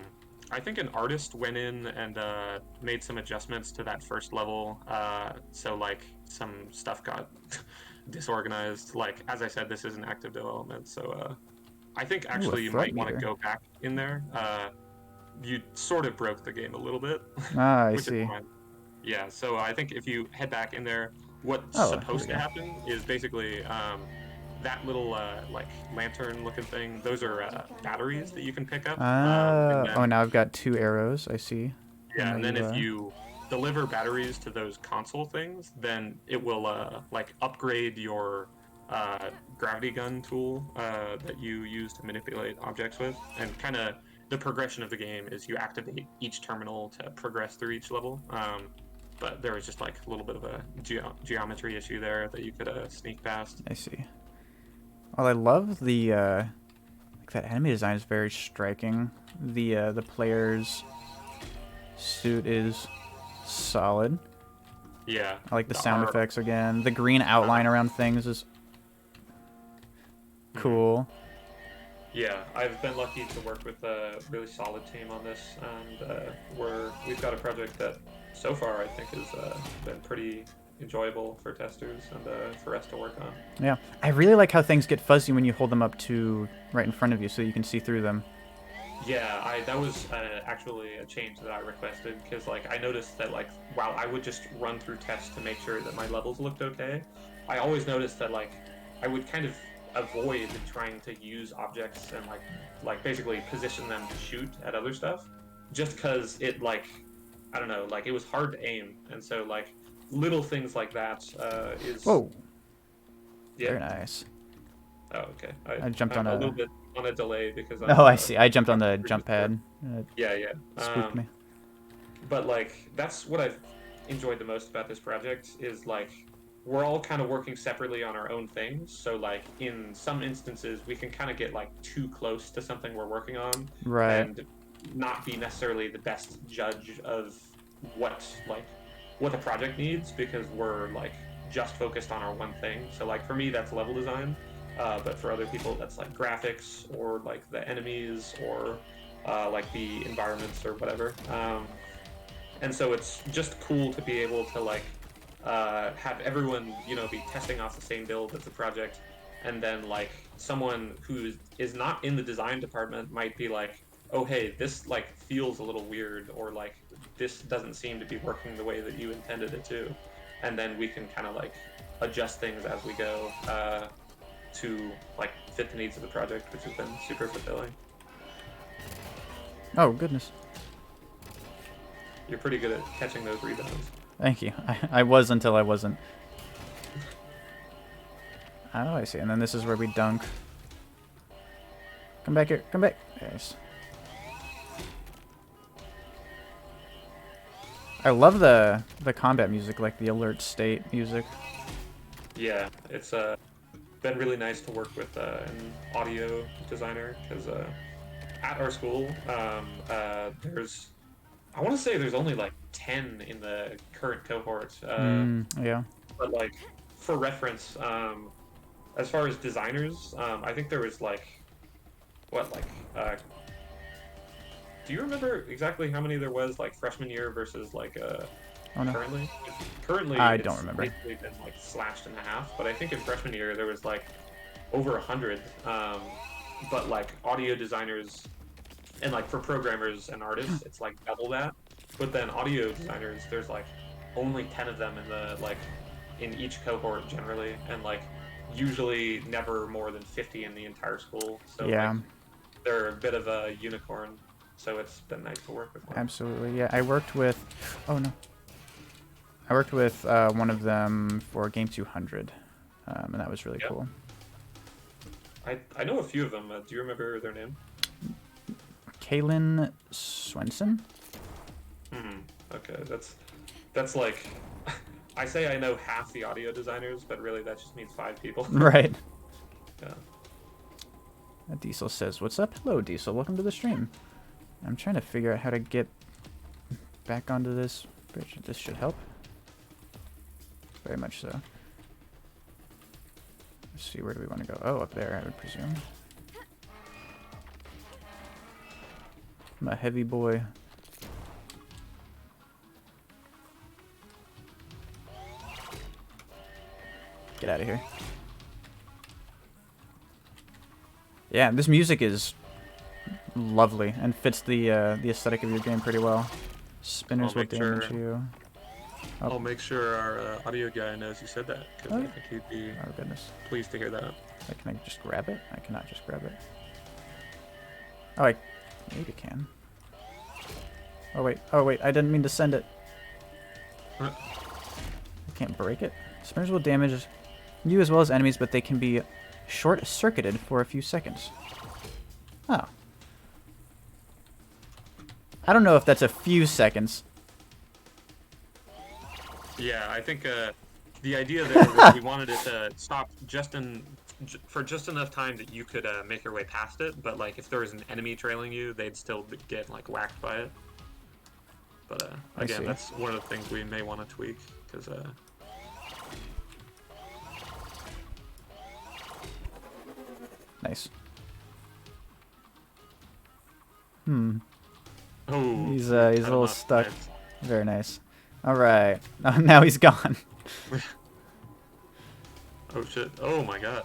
I think an artist went in and made some adjustments to that first level. So like some stuff got disorganized. Like as I said, this is an active development. So I think Ooh, a actually you threat might want to meter. go back in there. You sort of broke the game a little bit, Ah, I which is see. fine. Yeah. So I think if you head back in there, what's Oh, here we supposed to go. happen is basically that little like lantern looking thing, those are batteries that you can pick up. And Oh, then now I've got two arrows. I see. And yeah, now and then if you. you deliver batteries to those console things, then it will like upgrade your uh, gravity gun tool that you use to manipulate objects with. And kind of the progression of the game is you activate each terminal to progress through each level. But there was just like a little bit of a geometry issue there that you could sneak past. I see. Well, I love the like that enemy design is very striking. The player's suit is solid. Yeah, I like the the sound R. effects again. The green Uh, outline around things is mhm. cool. Yeah, I've been lucky to work with a really solid team on this, and we've got a project that so far I think has been pretty enjoyable for testers and for us to work on. Yeah, I really like how things get fuzzy when you hold them up to right in front of you, so you can see through them. Yeah, I that was actually a change that I requested because like I noticed that like while I would just run through tests to make sure that my levels looked okay, I always noticed that like I would kind of avoid trying to use objects and like basically position them to shoot at other stuff, just because it like I don't know like it was hard to aim, and so like little things like that is Whoa. Yeah. Very nice. Oh, okay. I jumped on I'm a a... little bit on a delay because Oh, I see. I jumped on the I'm jump pad. It Yeah, yeah. spooked me. But like that's what I've enjoyed the most about this project is like we're all kind of working separately on our own things. So like in some instances we can kind of get like too close to something we're working on Right. and not be necessarily the best judge of what like what the project needs because we're like just focused on our one thing. So like for me that's level design, but for other people that's like graphics or like the enemies or like the environments or whatever. And so it's just cool to be able to like have everyone be testing off the same build as the project, and then like someone who is not in the design department might be like, oh hey, this like feels a little weird, or like this doesn't seem to be working the way that you intended it to, and then we can kind of like adjust things as we go to like fit the needs of the project, which has been super fulfilling. Oh, goodness. You're pretty good at catching those rebounds. Thank you. I was until I wasn't. Oh, I see. And then this is where we dunk. Come back here. Come back. Yes. I love the combat music, like the alert state music. Yeah, it's been really nice to work with an audio designer because at our school there's I want to say there's only like 10 in the current cohort, Yeah. but like for reference, as far as designers, I think there was like what like do you remember exactly how many there was like freshman year versus like Oh, no. currently? Currently, I it's don't remember. basically been like slashed in half. But I think in freshman year there was like over 100. But like audio designers and like for programmers and artists, it's like double that. But then audio designers, there's like only 10 of them in the like in each cohort generally, and like usually never more than 50 in the entire school. So Yeah. like they're a bit of a unicorn. So it's been nice to work with them. Absolutely. Yeah. I worked with... Oh, no. I worked with one of them for Game 200, and that was really cool. I know a few of them. Do you remember their name? Kaylin Swenson? Okay, that's like I say I know half the audio designers, but really that just means 5 people. Right. Yeah. Diesel says, "What's up? Hello, Diesel. Welcome to the stream." I'm trying to figure out how to get back onto this bridge. This should help. Very much so. Let's see, where do we want to go? Oh, up there, I would presume. I'm a heavy boy. Get out of here. Yeah, this music is lovely and fits the aesthetic of your game pretty well. Spinners will damage you. Oh. I'll make sure our audio guy knows you said that, because I think he'd be pleased to hear that. Can I just grab it? I cannot just grab it. Oh, I maybe can. Oh wait, I didn't mean to send it. I can't break it. Spinners will damage you as well as enemies, but they can be short-circuited for a few seconds. Oh. I don't know if that's a few seconds. Yeah, I think the idea there was we wanted it to stop for just enough time that you could make your way past it, but like if there was an enemy trailing you, they'd still get like whacked by it. But again, that's one of the things we may want to tweak, because nice. Oh, he's a little stuck. Nice. Very nice. All right. Oh, now he's gone. Oh shit! Oh my god.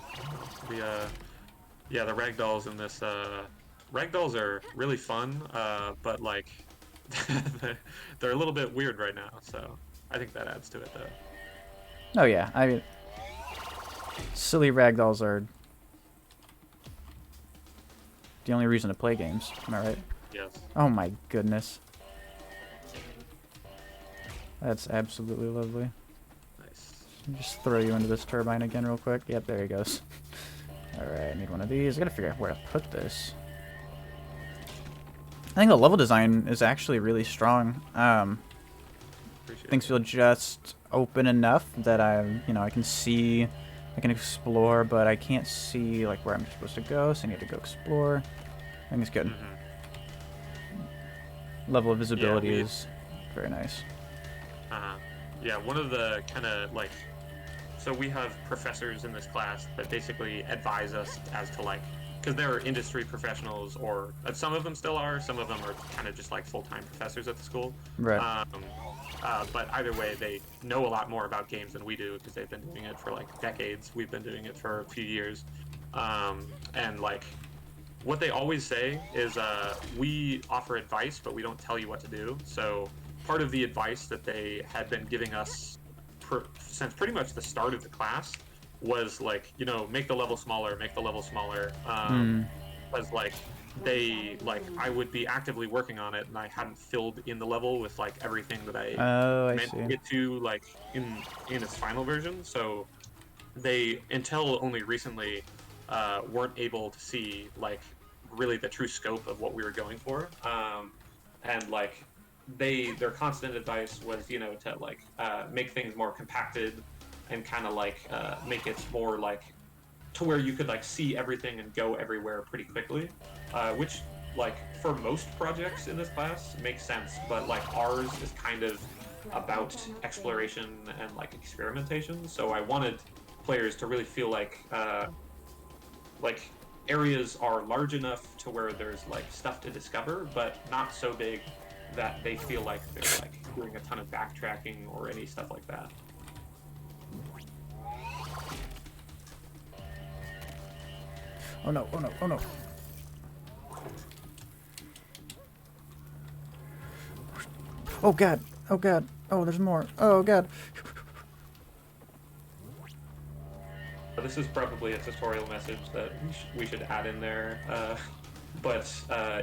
Yeah, the ragdolls in this ragdolls are really fun, but like they're a little bit weird right now. So I think that adds to it though. Oh yeah, I mean, silly ragdolls are the only reason to play games. Am I right? Yes. Oh my goodness. That's absolutely lovely. Nice. Just throw you into this turbine again real quick. Yep, there he goes. Alright, I need one of these. I gotta figure out where to put this. I think the level design is actually really strong. Things feel just open enough that I can see, I can explore, but I can't see like where I'm supposed to go, so I need to go explore. I think it's good. Level of visibility is very nice. Yeah, one of the kind of like, so we have professors in this class that basically advise us as to like, because they're industry professionals, or some of them still are, some of them are kind of just like full-time professors at the school. Right. But either way, they know a lot more about games than we do because they've been doing it for like decades. We've been doing it for a few years. And like, what they always say is we offer advice, but we don't tell you what to do. So part of the advice that they had been giving us since pretty much the start of the class was like, make the level smaller, make the level smaller. Was like, I would be actively working on it and I hadn't filled in the level with like everything that I meant to get to like in its final version. So they, until only recently, weren't able to see like really the true scope of what we were going for. And like their constant advice was, to like make things more compacted and kind of like make it more like to where you could like see everything and go everywhere pretty quickly, which like for most projects in this class makes sense, but like ours is kind of about exploration and like experimentation. So I wanted players to really feel like areas are large enough to where there's like stuff to discover, but not so big that they feel like they're like doing a ton of backtracking or any stuff like that. Oh no, oh no, oh no. Oh god, oh god, oh there's more, oh god. This is probably a tutorial message that we should add in there. But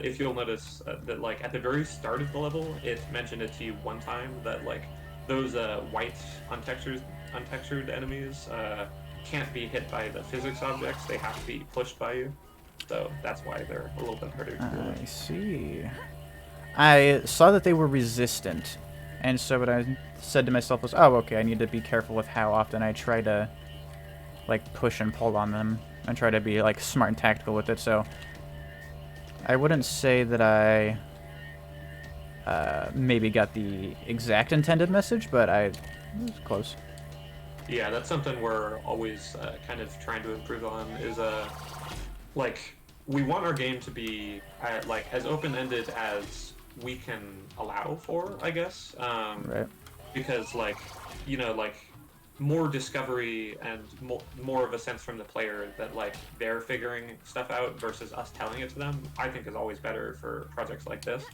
if you'll notice that like at the very start of the level, it mentioned it to you one time that like those white untextured enemies can't be hit by the physics objects. They have to be pushed by you. So that's why they're a little bit harder to deal with. I see. I saw that they were resistant, and so what I said to myself was, oh, okay, I need to be careful with how often I try to like push and pull on them and try to be like smart and tactical with it. So I wouldn't say that I maybe got the exact intended message, but it was close. Yeah, that's something we're always kind of trying to improve on. Is like we want our game to be like as open-ended as we can allow for, I guess. Right. Because like like more discovery and more of a sense from the player that like they're figuring stuff out versus us telling it to them, I think is always better for projects like this.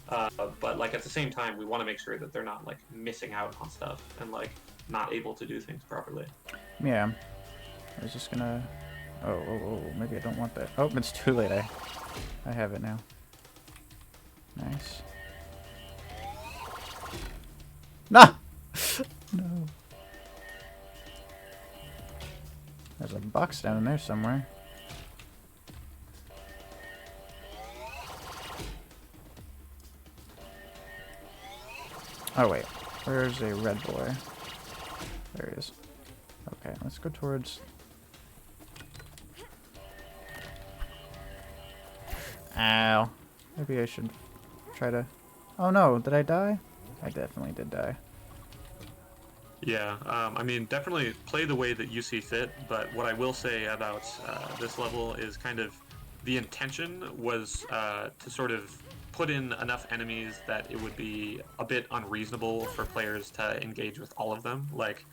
But like at the same time, we want to make sure that they're not like missing out on stuff and like not able to do things properly. Yeah. I was just gonna... Oh, maybe I don't want that. Oh, it's too late. I have it now. Nice. Nah! No. There's a box down in there somewhere. Oh wait, where's a red boy? There he is. Okay, let's go towards... Ow. Maybe I should try to... Oh no, did I die? I definitely did die. Yeah, I mean, definitely play the way that you see fit, but what I will say about this level is kind of the intention was to sort of put in enough enemies that it would be a bit unreasonable for players to engage with all of them. Like,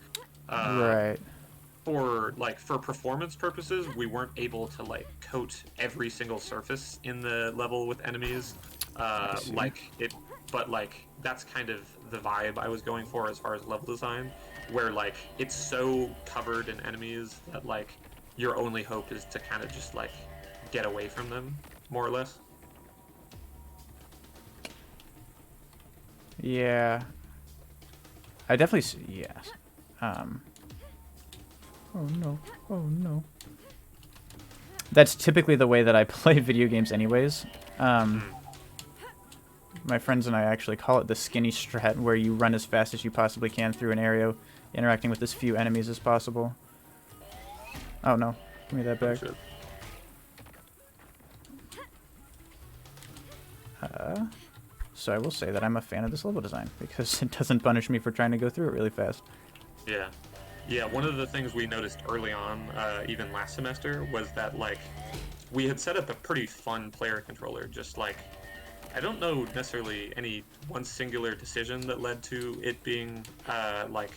Right. for performance purposes, we weren't able to like coat every single surface in the level with enemies. But like that's kind of the vibe I was going for as far as level design, where like it's so covered in enemies that like your only hope is to kind of just like get away from them, more or less. Yeah. I definitely see, yes. Oh no. Oh no. That's typically the way that I play video games anyways. My friends and I actually call it the skinny strat, where you run as fast as you possibly can through an area, interacting with as few enemies as possible. Oh no. Give me that back. So I will say that I'm a fan of this level design, because it doesn't punish me for trying to go through it really fast. Yeah. Yeah, one of the things we noticed early on, even last semester, was that, like, we had set up a pretty fun player controller, just, like, I don't know necessarily any one singular decision that led to it being, like,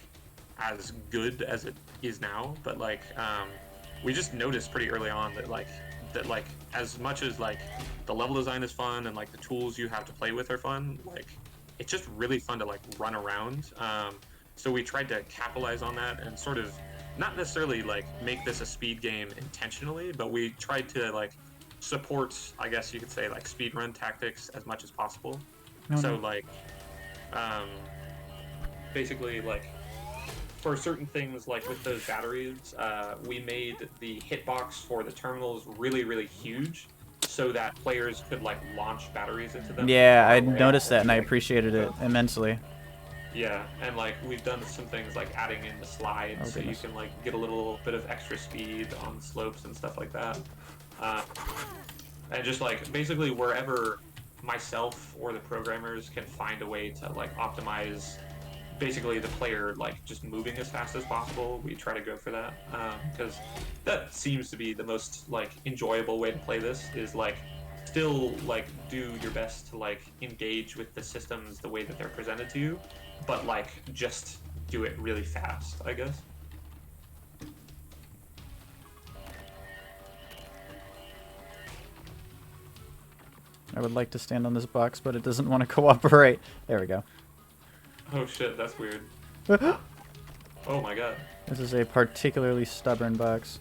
as good as it is now, but, like, we just noticed pretty early on that, like, as much as, like, the level design is fun and, like, the tools you have to play with are fun, like, it's just really fun to, like, run around. So we tried to capitalize on that and sort of not necessarily like make this a speed game intentionally, but we tried to like support, I guess you could say, like speedrun tactics as much as possible. So like basically like for certain things like with those batteries, we made the hitbox for the terminals really, really huge so that players could like launch batteries into them. Yeah, I noticed that and I appreciated it immensely. Yeah, and like we've done some things like adding in the slides so you can like get a little bit of extra speed on slopes and stuff like that. And just like basically wherever myself or the programmers can find a way to like optimize basically the player like just moving as fast as possible, we try to go for that, because that seems to be the most like enjoyable way to play this, is like still like do your best to like engage with the systems the way that they're presented to you, but like just do it really fast, I guess. I would like to stand on this box, but it doesn't want to cooperate. There we go. Oh shit, that's weird. Oh my god. This is a particularly stubborn box.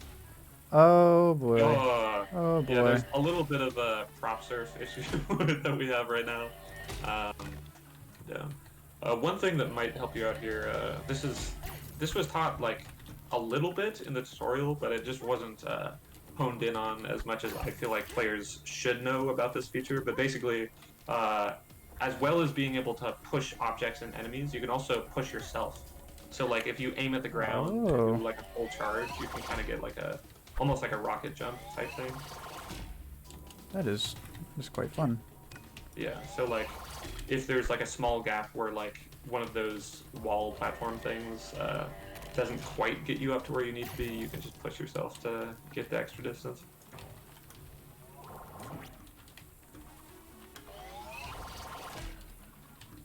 Oh boy. Oh boy. Yeah, there's a little bit of a prop surf issue that we have right now. Yeah. One thing that might help you out here, this was taught like a little bit in the tutorial, but it just wasn't honed in on as much as I feel like players should know about this feature. But basically, as well as being able to push objects and enemies, you can also push yourself. So like if you aim at the ground and do like a full charge, you can kind of get like a almost like a rocket jump type thing. That is quite fun. Yeah, so like if there's like a small gap where like one of those wall platform things doesn't quite get you up to where you need to be, you can just push yourself to get the extra distance.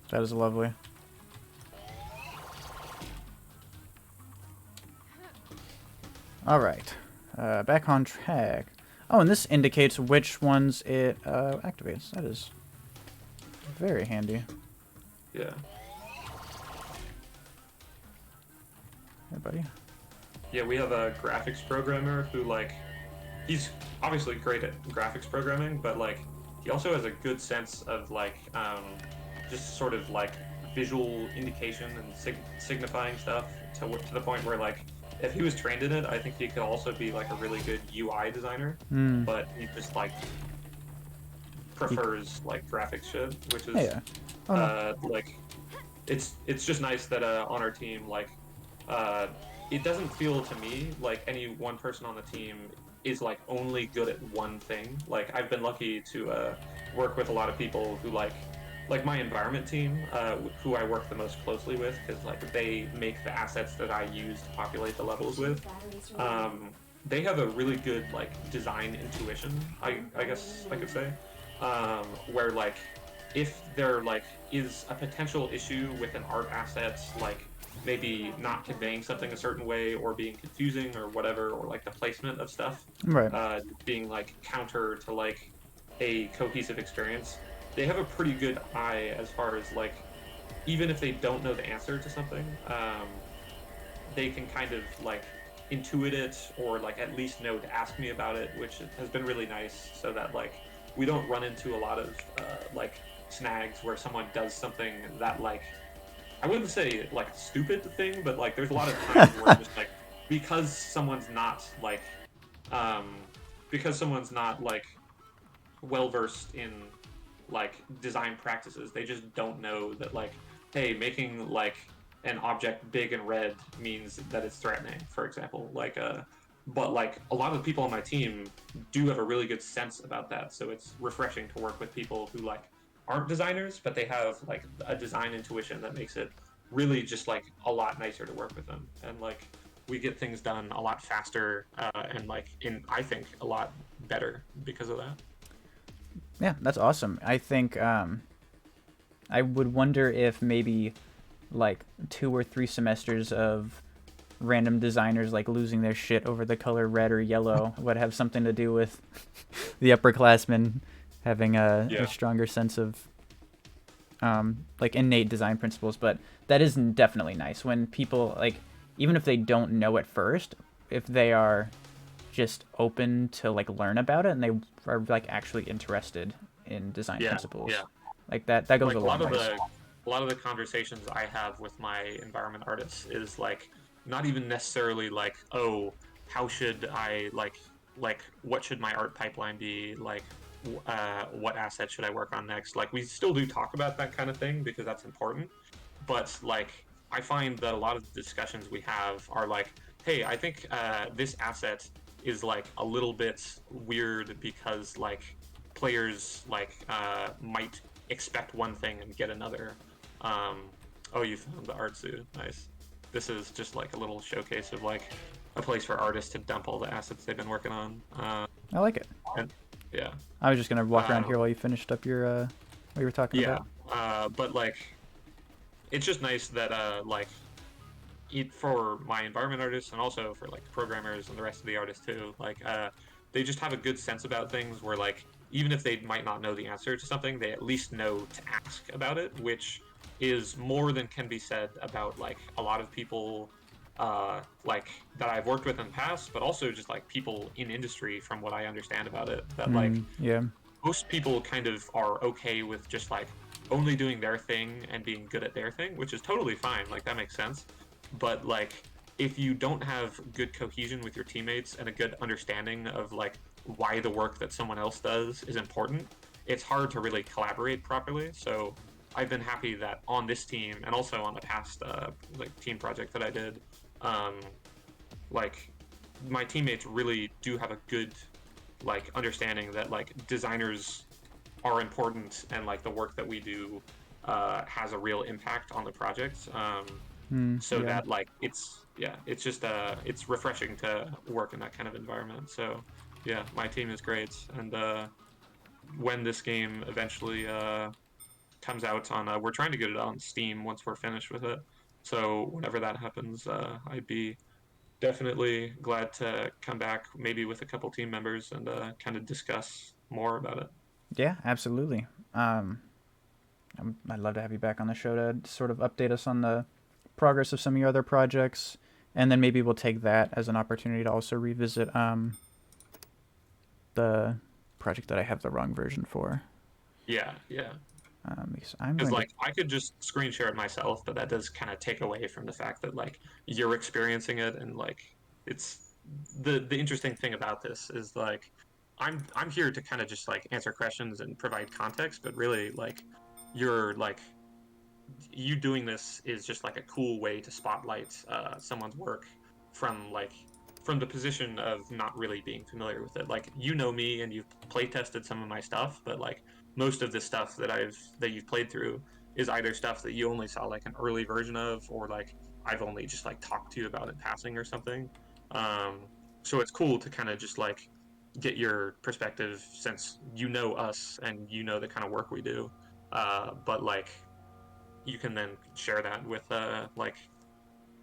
That is lovely. All right, back on track. Oh, and this indicates which ones it activates. That is very handy. Yeah. Hey, buddy. Yeah, we have a graphics programmer who, like, he's obviously great at graphics programming, but, like, he also has a good sense of, like, just sort of, like, visual indication and signifying stuff to the point where, like, if he was trained in it, I think he could also be, like, a really good UI designer, but he just, like, prefers, like, graphics shit, which is, like, it's just nice that, on our team, like, it doesn't feel to me like any one person on the team is like only good at one thing. Like I've been lucky to work with a lot of people who like my environment team, who I work the most closely with, because like they make the assets that I use to populate the levels with. They have a really good like design intuition, I guess I could say, where like if there like is a potential issue with an art asset, like maybe not conveying something a certain way or being confusing or whatever, or like the placement of stuff being like counter to like a cohesive experience, they have a pretty good eye as far as like even if they don't know the answer to something, they can kind of like intuit it or like at least know to ask me about it, which has been really nice, so that like we don't run into a lot of like snags where someone does something that like I wouldn't say like stupid thing, but like there's a lot of times where just like because someone's not like um, because someone's not like well versed in like design practices. They just don't know that like, hey, making like an object big and red means that it's threatening, for example. But like a lot of the people on my team do have a really good sense about that. So it's refreshing to work with people who like aren't designers, but they have like a design intuition that makes it really just like a lot nicer to work with them. And like we get things done a lot faster and like in I think a lot better because of that. Yeah, that's awesome. I think I would wonder if maybe like 2 or 3 semesters of random designers like losing their shit over the color red or yellow would have something to do with the upperclassmen having a Yeah. stronger sense of like innate design principles. But that is definitely nice when people like, even if they don't know at first, if they are just open to like learn about it and they are like actually interested in design Yeah, yeah. principles, like that goes a Like long ways. a lot of the conversations I have with my environment artists is like not even necessarily like, oh, how should I like what should my art pipeline be? Like what asset should I work on next? Like we still do talk about that kind of thing because that's important. But like I find that a lot of the discussions we have are like, hey, I think this asset is like a little bit weird because like players like might expect one thing and get another. Um, oh, you found the art zoo. Nice. This is just like a little showcase of like a place for artists to dump all the assets they've been working on. I like it. And yeah, I was just gonna walk around uh, here while you finished up your what you were talking yeah. about. But like, it's just nice that like for my environment artists and also for like programmers and the rest of the artists too, like they just have a good sense about things where like even if they might not know the answer to something, they at least know to ask about it, which is more than can be said about like a lot of people like that I've worked with in the past, but also just like people in industry from what I understand about it, that like Yeah. most people kind of are okay with just like only doing their thing and being good at their thing, which is totally fine. Like that makes sense. But like if you don't have good cohesion with your teammates and a good understanding of like why the work that someone else does is important, it's hard to really collaborate properly. So I've been happy that on this team and also on the past like team project that I did, um, like my teammates really do have a good like understanding that like designers are important and like the work that we do has a real impact on the project. So Yeah. that like it's yeah, it's just it's refreshing to work in that kind of environment. So yeah, my team is great, and when this game eventually comes out on, we're trying to get it on Steam once we're finished with it. So whenever that happens, I'd be definitely glad to come back, maybe with a couple team members, and kind of discuss more about it. Yeah, absolutely. I'd love to have you back on the show to sort of update us on the progress of some of your other projects, and then maybe we'll take that as an opportunity to also revisit the project that I have the wrong version for. Yeah, yeah. Because I'm Because going to. like I could just screen share it myself, but that does kind of take away from the fact that like you're experiencing it, and like it's the interesting thing about this is like I'm here to kind of just like answer questions and provide context, but really like you're like you doing this is just like a cool way to spotlight someone's work from like from the position of not really being familiar with it. Like you know me and you've play tested some of my stuff, but like most of the stuff that you've played through is either stuff that you only saw like an early version of, or like I've only just like talked to you about in passing or something. Um, so it's cool to kind of just like get your perspective since you know us and you know the kind of work we do. But like you can then share that with like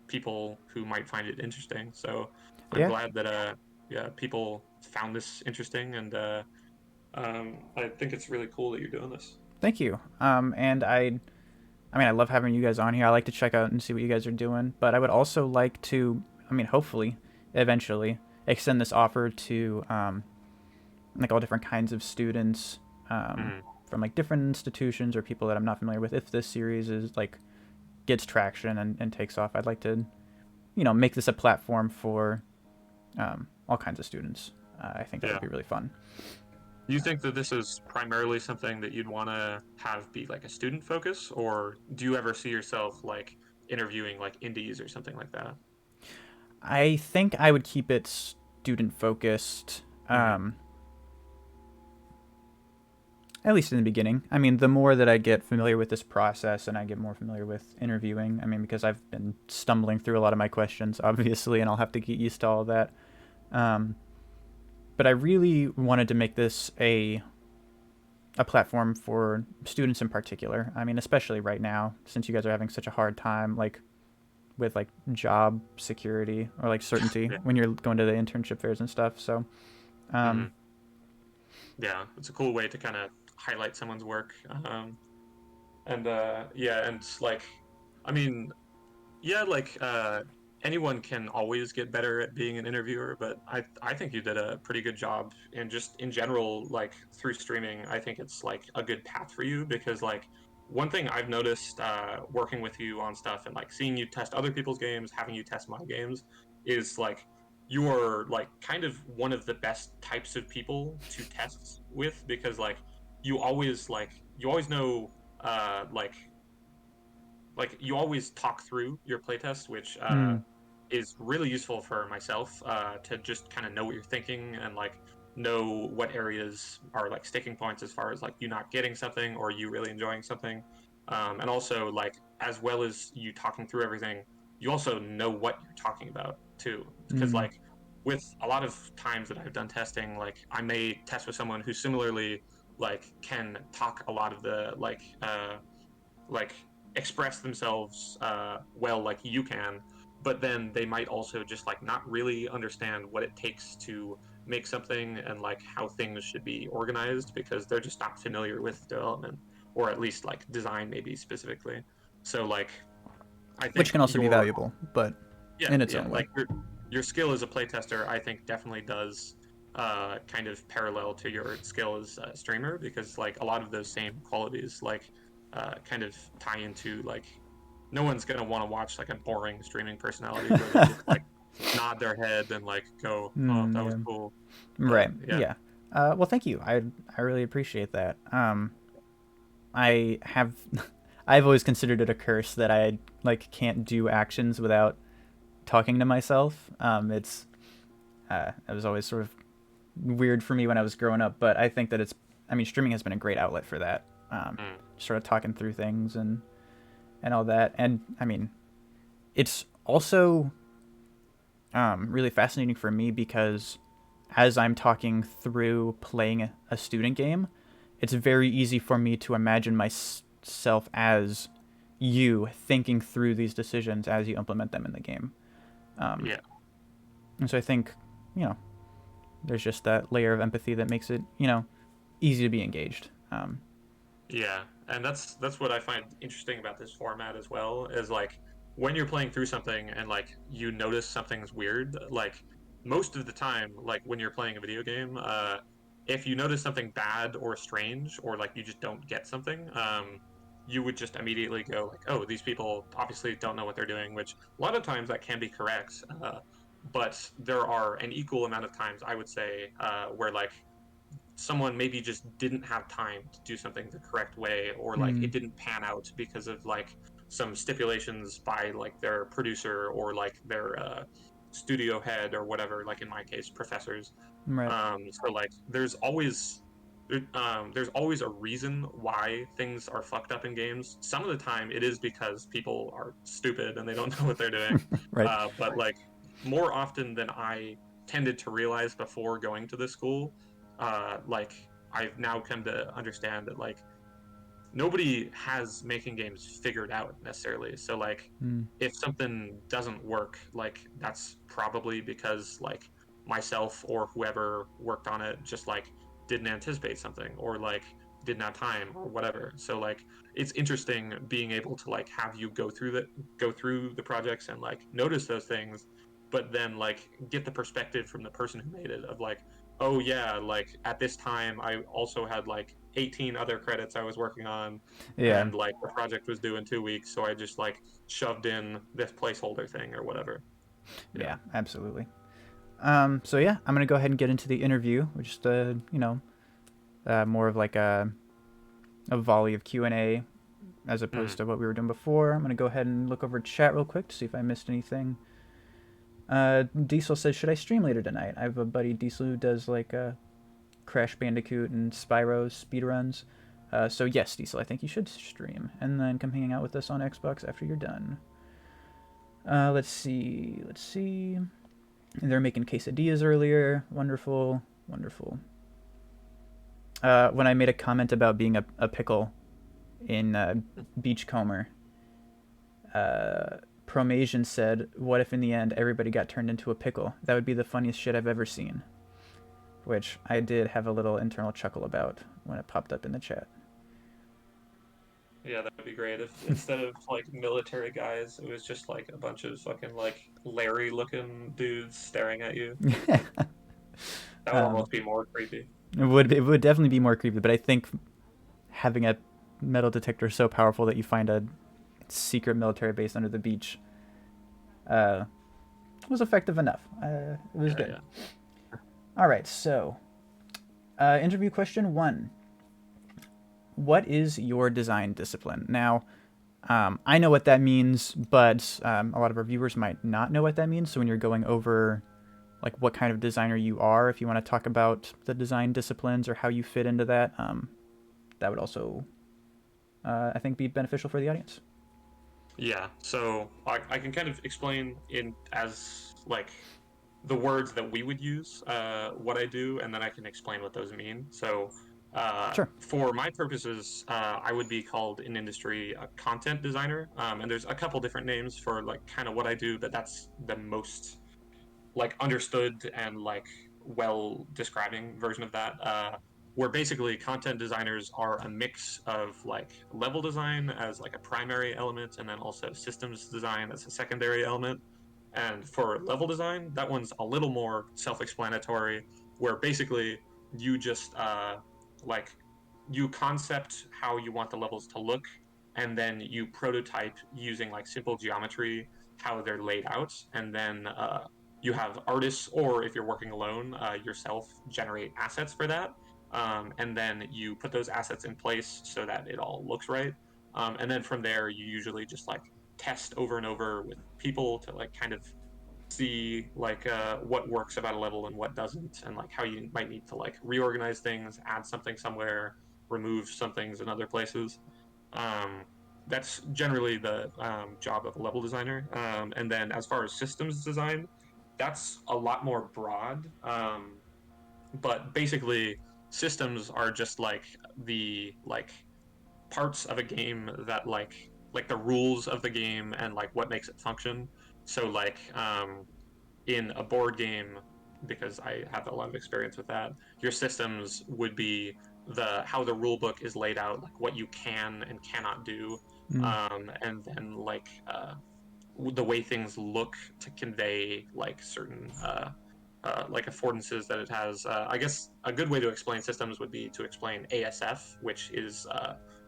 people who might find it interesting. So I'm Yeah, glad that yeah, people found this interesting, and I think it's really cool that you're doing this. thank you. And I mean, I love having you guys on here. I like to check out and see what you guys are doing, but I would also like to, I mean, hopefully, eventually, extend this offer to like all different kinds of students Mm. from like different institutions or people that I'm not familiar with. If this series is like gets traction and takes off, I'd like to make this a platform for all kinds of students. I think that Yeah. would be really fun. Do you think that this is primarily something that you'd want to have be like a student focus, or do you ever see yourself like interviewing like indies or something like that? I think I would keep it student focused. Hmm. At least in the beginning. I mean, the more that I get familiar with this process and I get more familiar with interviewing, I mean, because I've been stumbling through a lot of my questions, obviously, and I'll have to get used to all of that. Um, but I really wanted to make this a platform for students in particular. I mean, especially right now, since you guys are having such a hard time, like with like job security or like certainty Yeah. when you're going to the internship fairs and stuff. So, Hmm. um, Yeah, it's a cool way to kind of highlight someone's work. And yeah, and like, I mean, yeah, like anyone can always get better at being an interviewer, but I think you did a pretty good job. And just in general, like through streaming, I think it's like a good path for you because like one thing I've noticed working with you on stuff and like seeing you test other people's games, having you test my games, is like you are like kind of one of the best types of people to test with because you always know like you always talk through your playtest, which mm, is really useful for myself to just kind of know what you're thinking and like know what areas are like sticking points as far as like you not getting something or you really enjoying something. And also like as well as you talking through everything, you also know what you're talking about too. Because mm, like with a lot of times that I've done testing, like I may test with someone who similarly like can talk a lot of the like express themselves well like you can, but then they might also just like not really understand what it takes to make something and like how things should be organized because they're just not familiar with development or at least like design maybe specifically. So like I which think can also be your valuable, but yeah, in its yeah, own way. like your skill as a playtester I think definitely does kind of parallel to your skill as a streamer because like a lot of those same qualities like kind of tie into like no one's gonna want to watch like a boring streaming personality where they just like nod their head and like go, "Oh, that was Yeah. cool." But Right. yeah, Yeah. Well, thank you. I really appreciate that. I have I've always considered it a curse that I like can't do actions without talking to myself. It was always sort of weird for me when I was growing up, but I think that I mean, streaming has been a great outlet for that. mm, Sort of talking through things and all that. And I mean, it's also really fascinating for me because as I'm talking through playing a student game, it's very easy for me to imagine myself as you thinking through these decisions as you implement them in the game. Um, yeah, and so I think, you know, there's just that layer of empathy that makes it, easy to be engaged. yeah, and that's what I find interesting about this format as well is like when you're playing through something and like you notice something's weird, like most of the time, like when you're playing a video game, if you notice something bad or strange or like you just don't get something, you would just immediately go like, oh, these people obviously don't know what they're doing, which a lot of times that can be correct, but there are an equal amount of times I would say where like someone maybe just didn't have time to do something the correct way or like Mm, it didn't pan out because of like some stipulations by like their producer or like their studio head or whatever, like in my case professors. right. So like there's always a reason why things are fucked up in games. Some of the time it is because people are stupid and they don't know what they're doing, Right. but like more often than I tended to realize before going to this school, like I've now come to understand that like nobody has making games figured out necessarily. So like Mm, if something doesn't work, like that's probably because like myself or whoever worked on it just like didn't anticipate something or like didn't have time or whatever. So like it's interesting being able to like have you go through the projects and like notice those things, but then like get the perspective from the person who made it of like, oh yeah, like at this time I also had like 18 other credits I was working on yeah. and like the project was due in 2 weeks, so I just like shoved in this placeholder thing or whatever. Yeah, absolutely. So yeah, I'm gonna go ahead and get into the interview, which is more of like a volley of Q&A as opposed Mm. to what we were doing before. I'm gonna go ahead and look over chat real quick to see if I missed anything. Diesel says, should I stream later tonight? I have a buddy Diesel who does like Crash Bandicoot and Spyro's speedruns. So yes, Diesel, I think you should stream and then come hang out with us on Xbox after you're done. Let's see. They're making quesadillas earlier. Wonderful. When I made a comment about being a pickle in Beachcomber, Promasian said, "What if in the end everybody got turned into a pickle? That would be the funniest shit I've ever seen." Which I did have a little internal chuckle about when it popped up in the chat. Yeah, that would be great if instead of like military guys, it was just like a bunch of fucking like Larry looking dudes staring at you. That would um, almost be more creepy. it would definitely be more creepy, but I think having a metal detector so powerful that you find a secret military base under the beach uh, was effective enough. It was Yeah, good. yeah. All right, so interview question 1. What is your design discipline? Now, I know what that means, but a lot of our viewers might not know what that means. So when you're going over like what kind of designer you are, if you want to talk about the design disciplines or how you fit into that, that would also, I think, be beneficial for the audience. Yeah, so I can kind of explain in as like the words that we would use, what I do, and then I can explain what those mean. So, Sure. for my purposes, I would be called in industry a content designer, and there's a couple different names for like kind of what I do, but that's the most like understood and like well describing version of that. Where basically content designers are a mix of like level design as like a primary element, and then also systems design as a secondary element. And for level design, that one's a little more self-explanatory, where basically you just like you concept how you want the levels to look, and then you prototype using like simple geometry how they're laid out, and then you have artists, or if you're working alone, yourself generate assets for that, and then you put those assets in place so that it all looks right. And then from there, you usually just like test over and over with people to like kind of see like what works about a level and what doesn't, and like how you might need to like reorganize things, add something somewhere, remove some things in other places. Um, that's generally the job of a level designer. And then as far as systems design, that's a lot more broad. But basically, systems are just like the like parts of a game that like the rules of the game and like what makes it function. So like in a board game, because I have a lot of experience with that, your systems would be the how the rule book is laid out, like what you can and cannot do, Mm. and then like the way things look to convey like certain like affordances that it has. I guess a good way to explain systems would be to explain ASF, which is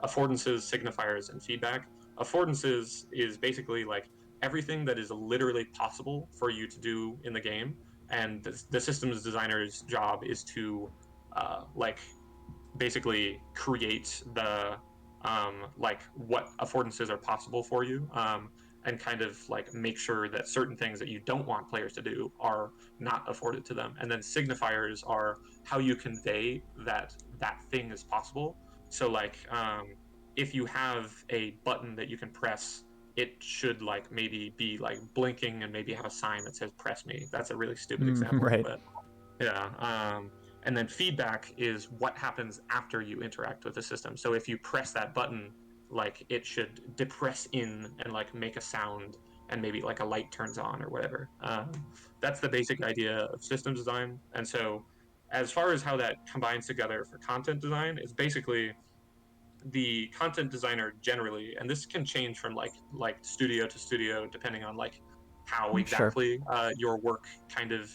affordances, signifiers, and feedback. Affordances is basically like everything that is literally possible for you to do in the game, and the systems designer's job is to like basically create the like what affordances are possible for you, and kind of like make sure that certain things that you don't want players to do are not afforded to them. And then signifiers are how you convey that that thing is possible. So like if you have a button that you can press, it should like maybe be like blinking and maybe have a sign that says press me. That's a really stupid example, Right. but yeah. And then feedback is what happens after you interact with the system. So if you press that button, like it should depress in and like make a sound, and maybe like a light turns on or whatever. That's the basic idea of systems design. And so as far as how that combines together for content design, is basically the content designer generally, and this can change from like studio to studio depending on like how Sure. exactly your work kind of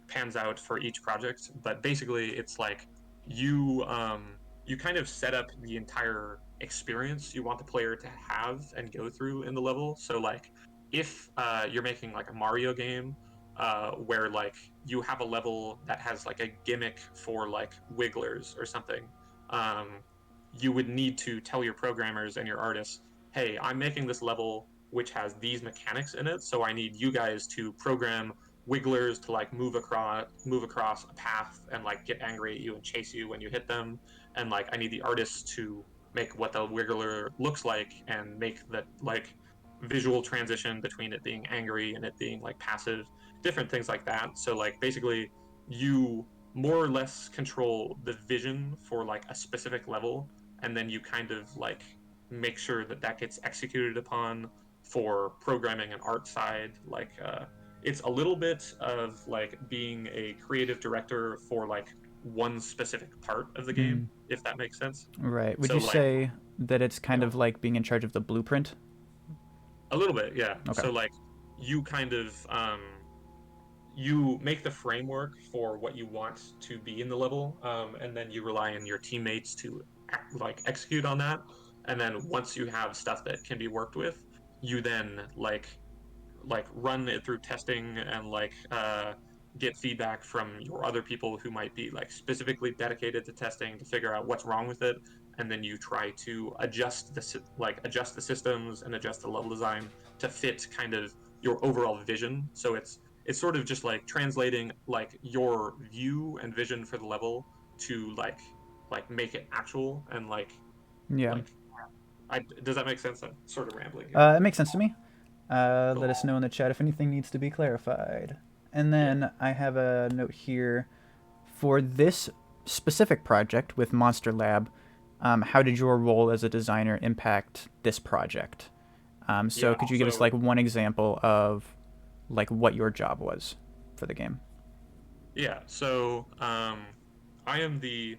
pans out for each project. But basically, it's like you kind of set up the entire experience you want the player to have and go through in the level. So like if you're making like a Mario game where like you have a level that has like a gimmick for like wigglers or something, um, you would need to tell your programmers and your artists, hey, I'm making this level which has these mechanics in it, so I need you guys to program wigglers to like move across a path and like get angry at you and chase you when you hit them, and like I need the artists to make what the wiggler looks like and make the like visual transition between it being angry and it being like passive, different things like that. So like basically you more or less control the vision for like a specific level, and then you kind of like make sure that that gets executed upon for programming and art side. Like it's a little bit of like being a creative director for like one specific part of the game, Mm, if that makes sense. right. Would So you like, say that it's kind yeah, of like being in charge of the blueprint? a little bit, yeah. Okay. So like you kind of you make the framework for what you want to be in the level, and then you rely on your teammates to like execute on that. And then once you have stuff that can be worked with, you then like run it through testing and like get feedback from your other people who might be like specifically dedicated to testing to figure out what's wrong with it, and then you try to adjust the systems and adjust the level design to fit kind of your overall vision. So it's sort of just like translating like your view and vision for the level to like make it actual and Yeah. like does that make sense? I'm sort of rambling here. It makes sense to me. Cool. Let us know in the chat if anything needs to be clarified. And Yeah. then I have a note here for this specific project with Monster Lab. How did your role as a designer impact this project? So Yeah. could you give us So like one example of like what your job was for the game? yeah, so I am the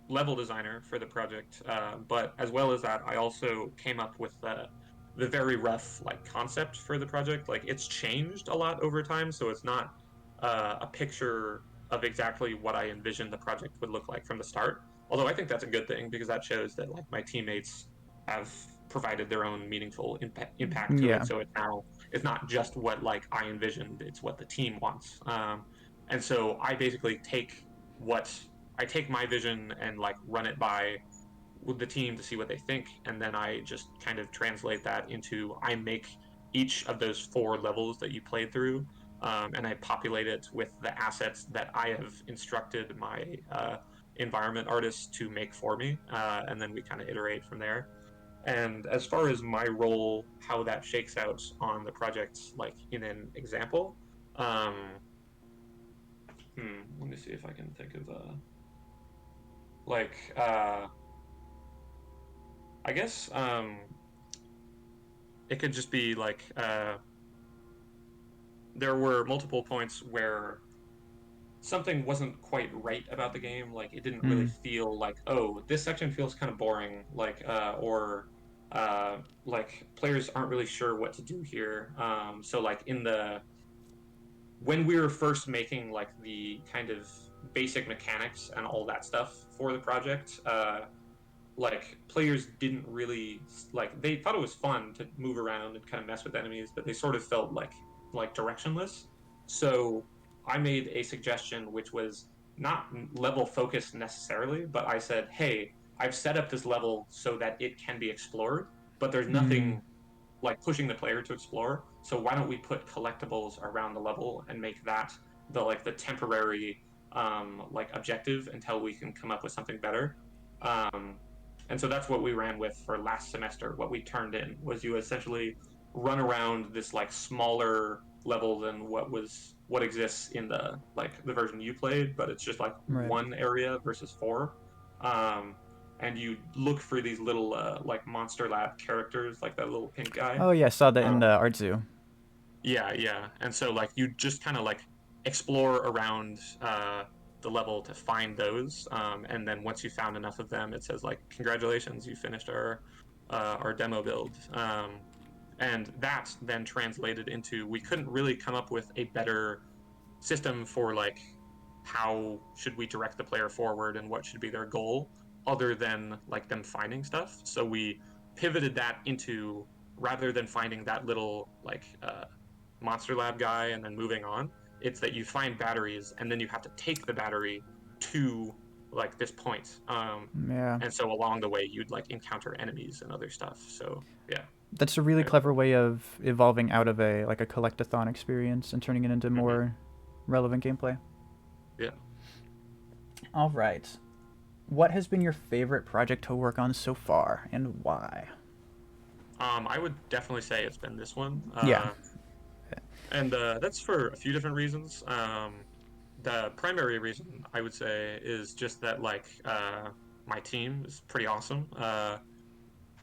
level designer for the project, but as well as that, I also came up with the very rough like concept for the project. Like it's changed a lot over time, so it's not a picture of exactly what I envisioned the project would look like from the start. Although I think that's a good thing because that shows that like my teammates have provided their own meaningful impact to it. Yeah. So it's not just what like I envisioned; it's what the team wants. And so I basically what take my vision and like run it by with the team to see what they think, and then I just kind of translate that into I make each of those four levels that you played through, and I populate it with the assets that I have instructed my environment artists to make for me, and then we kind of iterate from there. And as far as my role, how that shakes out on the project, like in an example, um, let me see if I can think of like I guess it could just be like there were multiple points where something wasn't quite right about the game. Like it didn't really Mm. feel like, oh, this section feels kind of boring. Or like players aren't really sure what to do here. So like in the when we were first making like the kind of basic mechanics and all that stuff for the project, like players didn't really like they thought it was fun to move around and kind of mess with enemies, but they sort of felt like directionless. So I made a suggestion which was not level focused necessarily, but I said, hey, I've set up this level so that it can be explored, but there's Mm. nothing like pushing the player to explore. So why don't we put collectibles around the level and make that the temporary like objective until we can come up with something better. Um, and so that's what we ran with for last semester. What we turned in was you essentially run around this like smaller level than what exists in the version you played, but it's just like Right. one area versus four. Um, and you look for these little like Monster Lab characters, like that little pink guy. Oh yeah, I saw that in Uh, the art zoo. yeah, yeah. And so like you just kind of like explore around the level to find those, and then once you found enough of them, it says like congratulations, you finished our demo build. And that then translated into we couldn't really come up with a better system for like how should we direct the player forward and what should be their goal other than like them finding stuff. So we pivoted that into rather than finding that little like monster lab guy and then moving on, it's that you find batteries and then you have to take the battery to like this point. Yeah. And so along the way you'd like encounter enemies and other stuff. So yeah, That's a really very clever cool. way of evolving out of a like a collectathon experience and turning it into Hmm. more relevant gameplay. Yeah. All right. What has been your favorite project to work on so far, and why? I would definitely say it's been this one. Yeah. And that's for a few different reasons. The primary reason I would say is just that like my team is pretty awesome.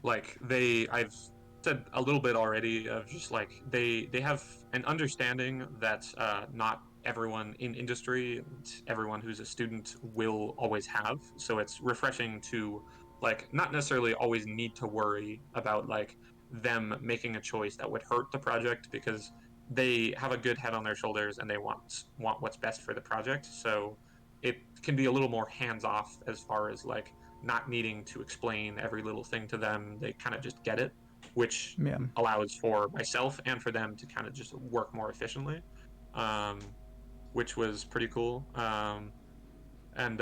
Like I've said a little bit already of just like they have an understanding that not everyone in industry and everyone who's a student will always have. So it's refreshing to like not necessarily always need to worry about like them making a choice that would hurt the project because they have a good head on their shoulders and they want what's best for the project. So it can be a little more hands off as far as like not needing to explain every little thing to them. They kind of just get it, which Yeah. allows for myself and for them to kind of just work more efficiently, um, which was pretty cool. And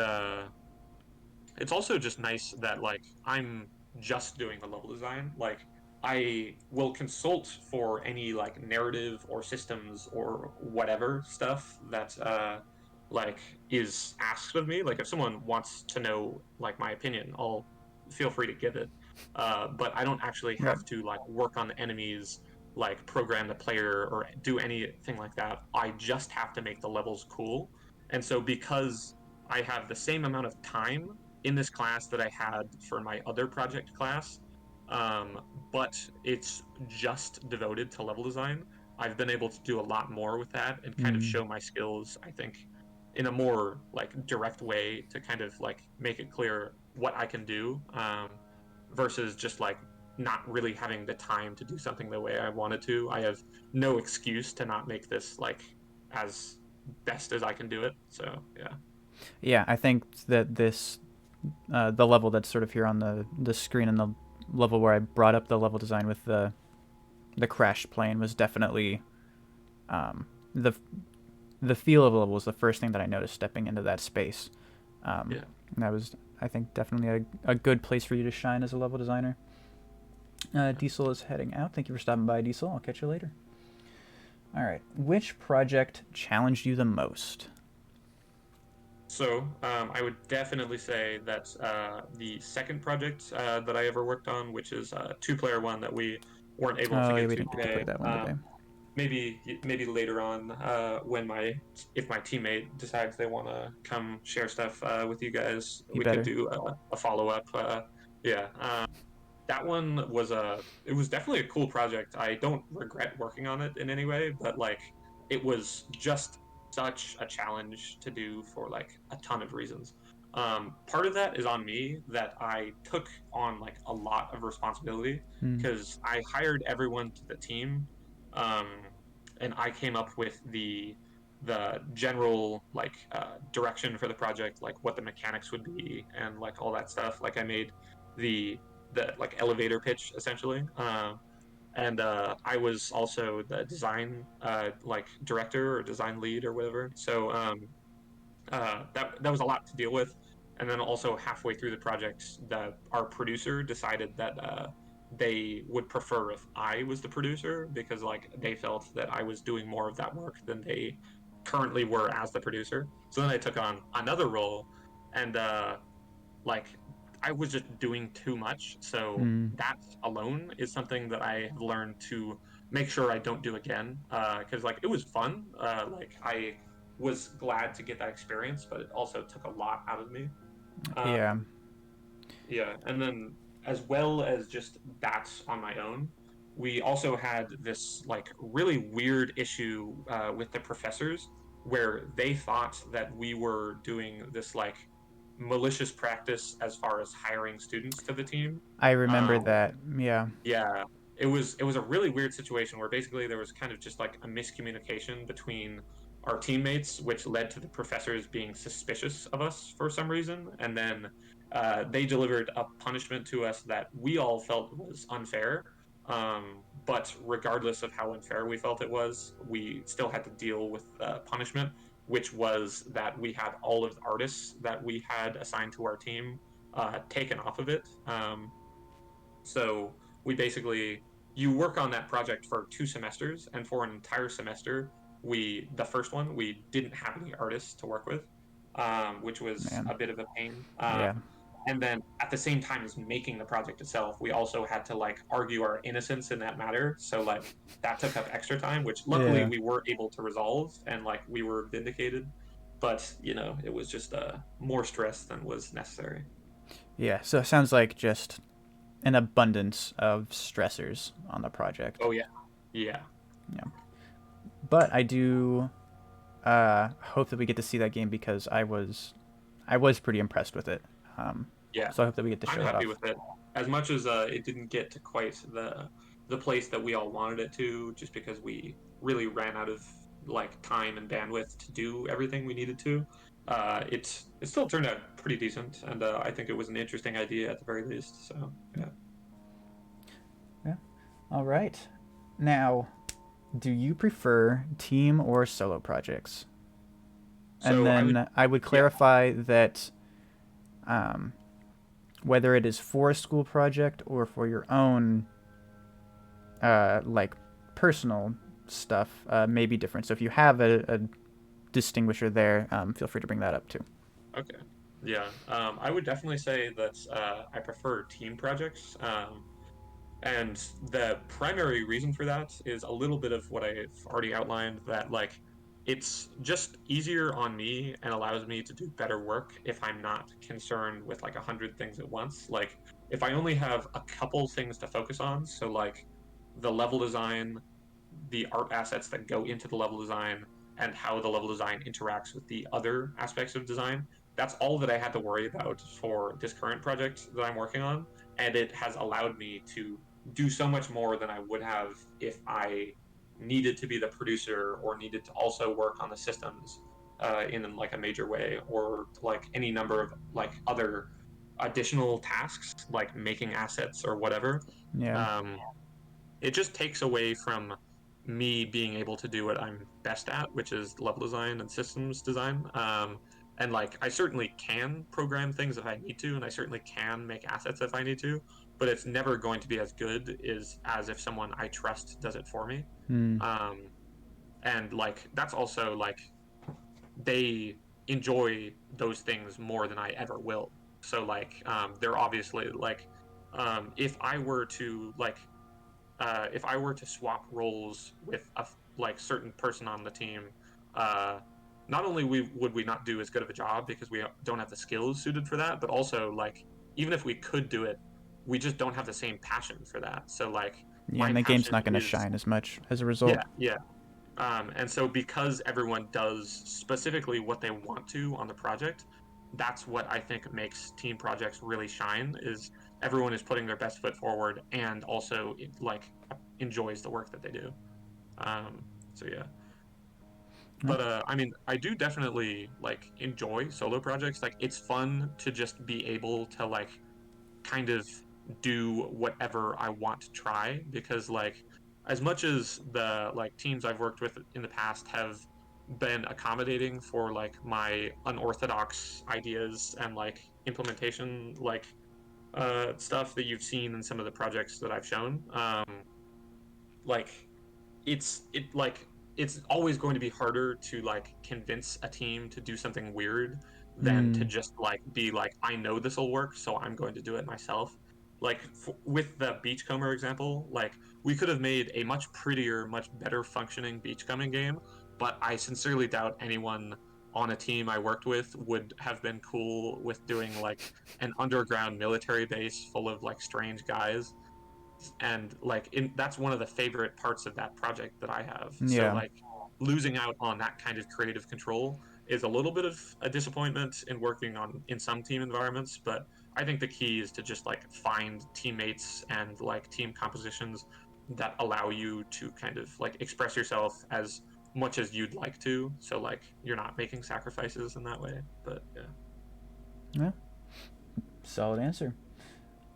it's also just nice that like I'm just doing the level design. Like I will consult for any like narrative or systems or whatever stuff that like is asked of me. Like if someone wants to know like my opinion, I'll feel free to give it. But I don't actually Right. have to like work on the enemies, like program the player or do anything like that. I just have to make the levels cool. And so because I have the same amount of time in this class that I had for my other project class, um, but it's just devoted to level design. I've been able to do a lot more with that and kind of Mm. show my skills, I think, in a more like direct way to kind of like make it clear what I can do, versus just like not really having the time to do something the way I wanted to. I have no excuse to not make this like as best as I can do it. So yeah. Yeah, I think that this the level that's sort of here on the screen and the level where I brought up the level design with the crash plane was definitely um, the the feel of the level was the first thing that I noticed stepping into that space. Yeah. And that was, I think, definitely a good place for you to shine as a level designer. Diesel is heading out. Thank you for stopping by, Diesel. I'll catch you later. All right. Which project challenged you the most? So I would definitely say that the second project that I ever worked on, which is a two-player one that we weren't able to Oh, yeah, get we to didn't get to play today. that one today. Maybe later on when my if my teammate decides they want to come share stuff with you guys, You we could better. do a follow-up. Yeah, that one was it was definitely a cool project. I don't regret working on it in any way, but like it was just such a challenge to do for like a ton of reasons. Part of that is on me that I took on like a lot of responsibility Hmm. because I hired everyone to the team, um, and I came up with the general like direction for the project, like what the mechanics would be and like all that stuff. Like I made the the like elevator pitch essentially. And I was also the design like director or design lead or whatever. So that was a lot to deal with. And then also halfway through the project, our producer decided that they would prefer if I was the producer because like they felt that I was doing more of that work than they currently were as the producer. So then I took on another role, and like I was just doing too much. So Hmm. that alone is something that I have learned to make sure I don't do again. Because like it was fun. Like I was glad to get that experience, but it also took a lot out of me. Yeah. Um, yeah, and then as well as just that on my own, we also had this like really weird issue with the professors where they thought that we were doing this like malicious practice as far as hiring students to the team. I remember Um, that. Yeah. yeah, it was a really weird situation where basically there was kind of just like a miscommunication between our teammates, which led to the professors being suspicious of us for some reason, and then they delivered a punishment to us that we all felt was unfair. But regardless of how unfair we felt it was, we still had to deal with punishment, which was that we had all of the artists that we had assigned to our team taken off of it. So we basically, you work on that project for 2 semesters, and for an entire semester, the first one, we didn't have any artists to work with, which was Man. a bit of a pain. Yeah. And then at the same time as making the project itself, we also had to like argue our innocence in that matter. So like that took up extra time, which luckily Yeah. we were able to resolve, and like we were vindicated. But it was just more stress than was necessary. Yeah. So it sounds like just an abundance of stressors on the project. Oh yeah, yeah. Yeah. But I do hope that we get to see that game because I was pretty impressed with it. Yeah, So I hope that we get to I'm show that happy off. with it. As much as it didn't get to quite the place that we all wanted it to, just because we really ran out of like time and bandwidth to do everything we needed to. It still turned out pretty decent, and I think it was an interesting idea at the very least. So yeah. Yeah. All right. Now, do you prefer team or solo projects? And So I would, then I would yeah. clarify that um, whether it is for a school project or for your own like personal stuff may be different. So if you have a distinguisher there, feel free to bring that up too. Okay. Yeah. I would definitely say that I prefer team projects. And the primary reason for that is a little bit of what I've already outlined, that like it's just easier on me and allows me to do better work if I'm not concerned with like 100 things at once. Like if I only have a couple things to focus on, so like the level design, the art assets that go into the level design, and how the level design interacts with the other aspects of design. That's all that I had to worry about for this current project that I'm working on. And it has allowed me to do so much more than I would have if I needed to be the producer or needed to also work on the systems in like a major way, or like any number of like other additional tasks like making assets or whatever. Yeah. um, it just takes away from me being able to do what I'm best at, which is level design and systems design. And like, I certainly can program things if I need to, and I certainly can make assets if I need to, but it's never going to be as good as if someone I trust does it for me. Hmm. Um, and like, that's also like they enjoy those things more than I ever will. So like, they're obviously like, if I were to like if I were to swap roles with a like certain person on the team, uh, not only would we not do as good of a job because we don't have the skills suited for that, but also like even if we could do it, we just don't have the same passion for that. So like Yeah, my and the game's passion not going to is shine as much as a result. yeah, yeah. And so because everyone does specifically what they want to on the project, that's what I think makes team projects really shine, is everyone is putting their best foot forward and also like enjoys the work that they do. So yeah. Yeah. But I mean, I do definitely like enjoy solo projects. Like it's fun to just be able to like kind of do whatever I want to try, because like as much as the like teams I've worked with in the past have been accommodating for like my unorthodox ideas and like implementation like stuff that you've seen in some of the projects that I've shown, like it's always going to be harder to like convince a team to do something weird than to Hmm. just like be like, I know this will work, so I'm going to do it myself. Like with the Beachcomber example, like we could have made a much prettier, much better functioning beachcombing game, but I sincerely doubt anyone on a team I worked with would have been cool with doing like an underground military base full of like strange guys. And like that's one of the favorite parts of that project that I have. So Yeah. like losing out on that kind of creative control is a little bit of a disappointment in working on in some team environments, but I think the key is to just like find teammates and like team compositions that allow you to kind of like express yourself as much as you'd like to, so like you're not making sacrifices in that way. But yeah. Yeah. Solid answer.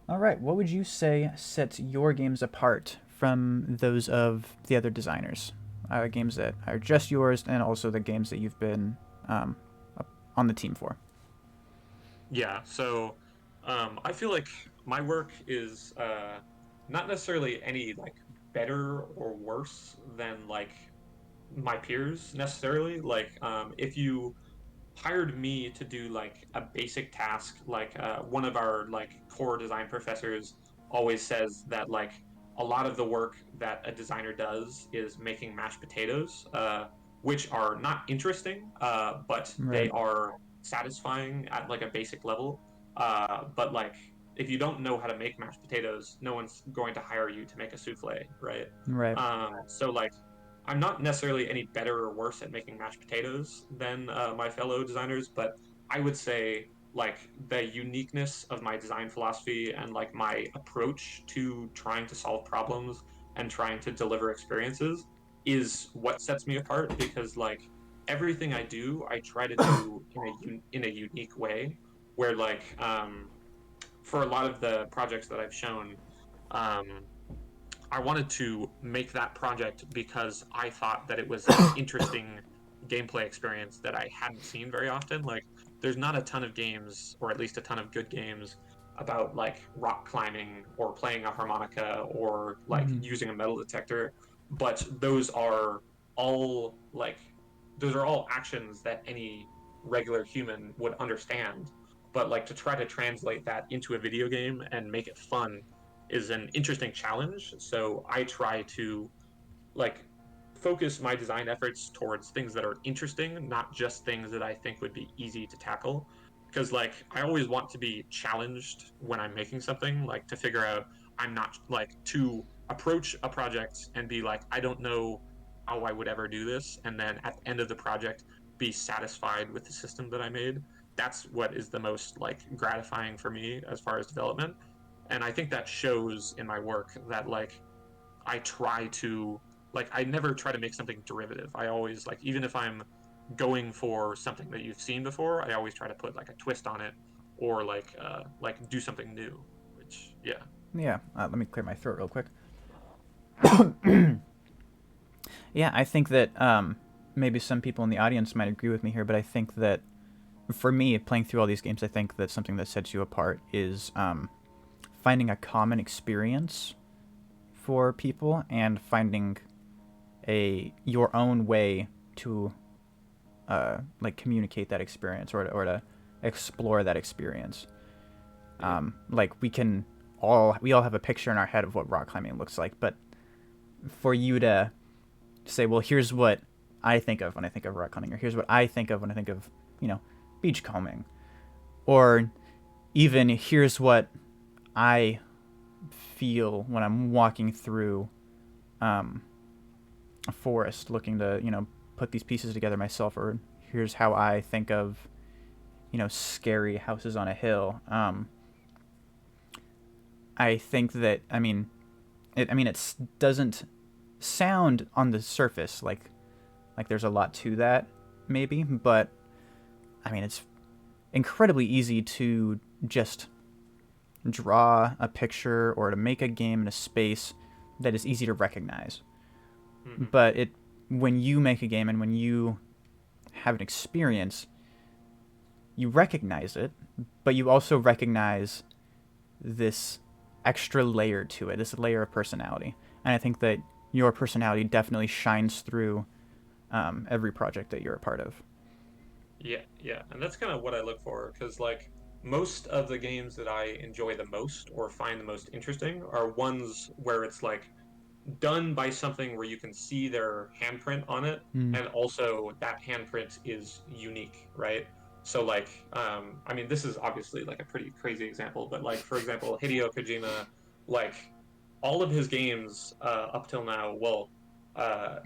All right, what would you say sets your games apart from those of the other designers? Games that are just yours, and also the games that you've been um, on the team for. Yeah, so I feel like my work is not necessarily any like better or worse than like my peers necessarily. Like if you hired me to do like a basic task, like one of our like core design professors always says that like a lot of the work that a designer does is making mashed potatoes, which are not interesting, but they Right. are satisfying at like a basic level. But like if you don't know how to make mashed potatoes, no one's going to hire you to make a souffle, right? Right. So like I'm not necessarily any better or worse at making mashed potatoes than my fellow designers, but I would say like the uniqueness of my design philosophy and like my approach to trying to solve problems and trying to deliver experiences is what sets me apart because like everything I do, I try to do in a unique way where like for a lot of the projects that I've shown, um, I wanted to make that project because I thought that it was an interesting gameplay experience that I hadn't seen very often. Like, there's not a ton of games, or at least a ton of good games, about like rock climbing or playing a harmonica or like Mm-hmm. using a metal detector, but all like those are all actions that any regular human would understand. But like to try to translate that into a video game and make it fun is an interesting challenge. So I try to like focus my design efforts towards things that are interesting, not just things that I think would be easy to tackle. Because like I always want to be challenged when I'm making something, like to figure out I'm not like to approach a project and be like, I don't know how I would ever do this, and then at the end of the project be satisfied with the system that I made. That's what is the most like gratifying for me as far as development. And I think that shows in my work that like I try to like I never try to make something derivative. I always like even if I'm going for something that you've seen before, I always try to put like a twist on it or like do something new. Which yeah. Yeah. Let me clear my throat real quick. Yeah, I think that maybe some people in the audience might agree with me here, but I think that for me, playing through all these games, I think that something that sets you apart is finding a common experience for people and finding a your own way to like communicate that experience or to explore that experience. Mm, Like we all have a picture in our head of what rock climbing looks like, but for you to say, well, here's what I think of when I think of rock climbing, or here's what I think of when I think of, you know, beachcombing, or even here's what I feel when I'm walking through um, a forest looking to, you know, put these pieces together myself, or here's how I think of, you know, scary houses on a hill. I think that, it doesn't sound on the surface like there's a lot to that, maybe, but I mean, it's incredibly easy to just draw a picture or to make a game in a space that is easy to recognize. mm-hmm. But it when you make a game and when you have an experience, you recognize it, but you also recognize this extra layer to it, this layer of personality. And I think that your personality definitely shines through every project that you're a part of. Yeah, yeah. And that's kind of what I look for because like most of the games that I enjoy the most or find the most interesting are ones where it's like done by something where you can see their handprint on it, Mm. and also that handprint is unique, right? So like, I mean, this is obviously like a pretty crazy example, but like for example, Hideo Kojima, like all of his games up till now, well, uh,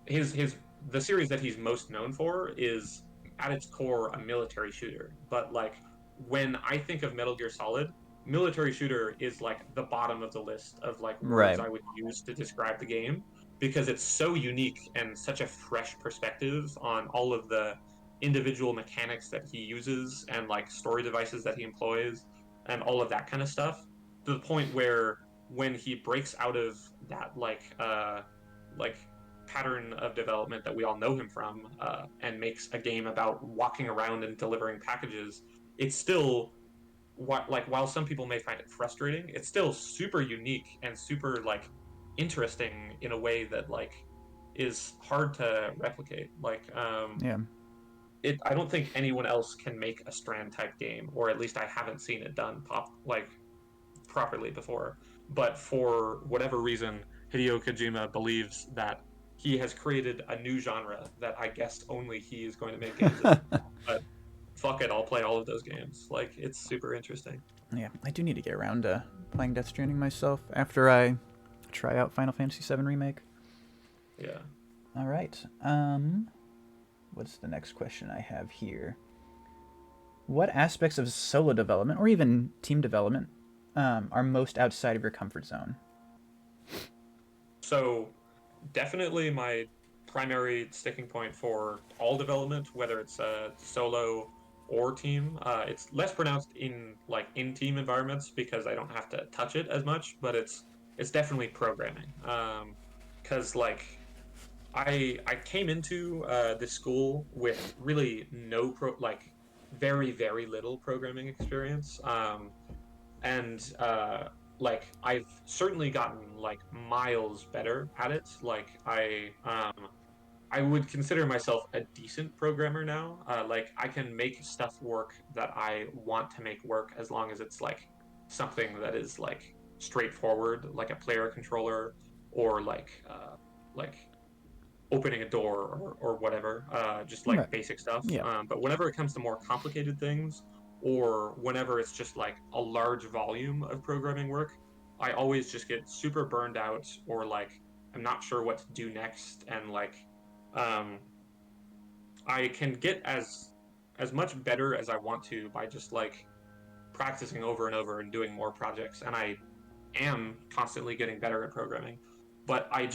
his the series that he's most known for is at its core a military shooter. But like when I think of Metal Gear Solid, military shooter is like the bottom of the list of like words Right. I would use to describe the game because it's so unique and such a fresh perspective on all of the individual mechanics that he uses and like story devices that he employs and all of that kind of stuff to the point where when he breaks out of that like pattern of development that we all know him from, and makes a game about walking around and delivering packages, it's still while some people may find it frustrating, it's still super unique and super like interesting in a way that like is hard to replicate. Yeah. I don't think anyone else can make a Strand type game, or at least I haven't seen it done properly before. But for whatever reason, Hideo Kojima believes that he has created a new genre that I guess only he is going to make games in. But fuck it, I'll play all of those games. Like, it's super interesting. Yeah, I do need to get around to playing Death Stranding myself after I try out Final Fantasy VII Remake. Yeah. All right. What's the next question I have here? What aspects of solo development or even team development are most outside of your comfort zone? So definitely my primary sticking point for all development, whether it's solo or team. It's less pronounced in in team environments because I don't have to touch it as much, but it's definitely programming. Because I came into this school with really no very little programming experience. And I've certainly gotten like miles better at it. I would consider myself a decent programmer now. I can make stuff work that I want to make work as long as it's like something that is like straightforward, like a player controller, or like opening a door, or whatever, just Right. like basic stuff. Yeah. But whenever it comes to more complicated things, or whenever it's just like a large volume of programming work, I always just get super burned out, or like I'm not sure what to do next, and um, I can get as much better as I want to by just like practicing over and over and doing more projects, and I am constantly getting better at programming. But I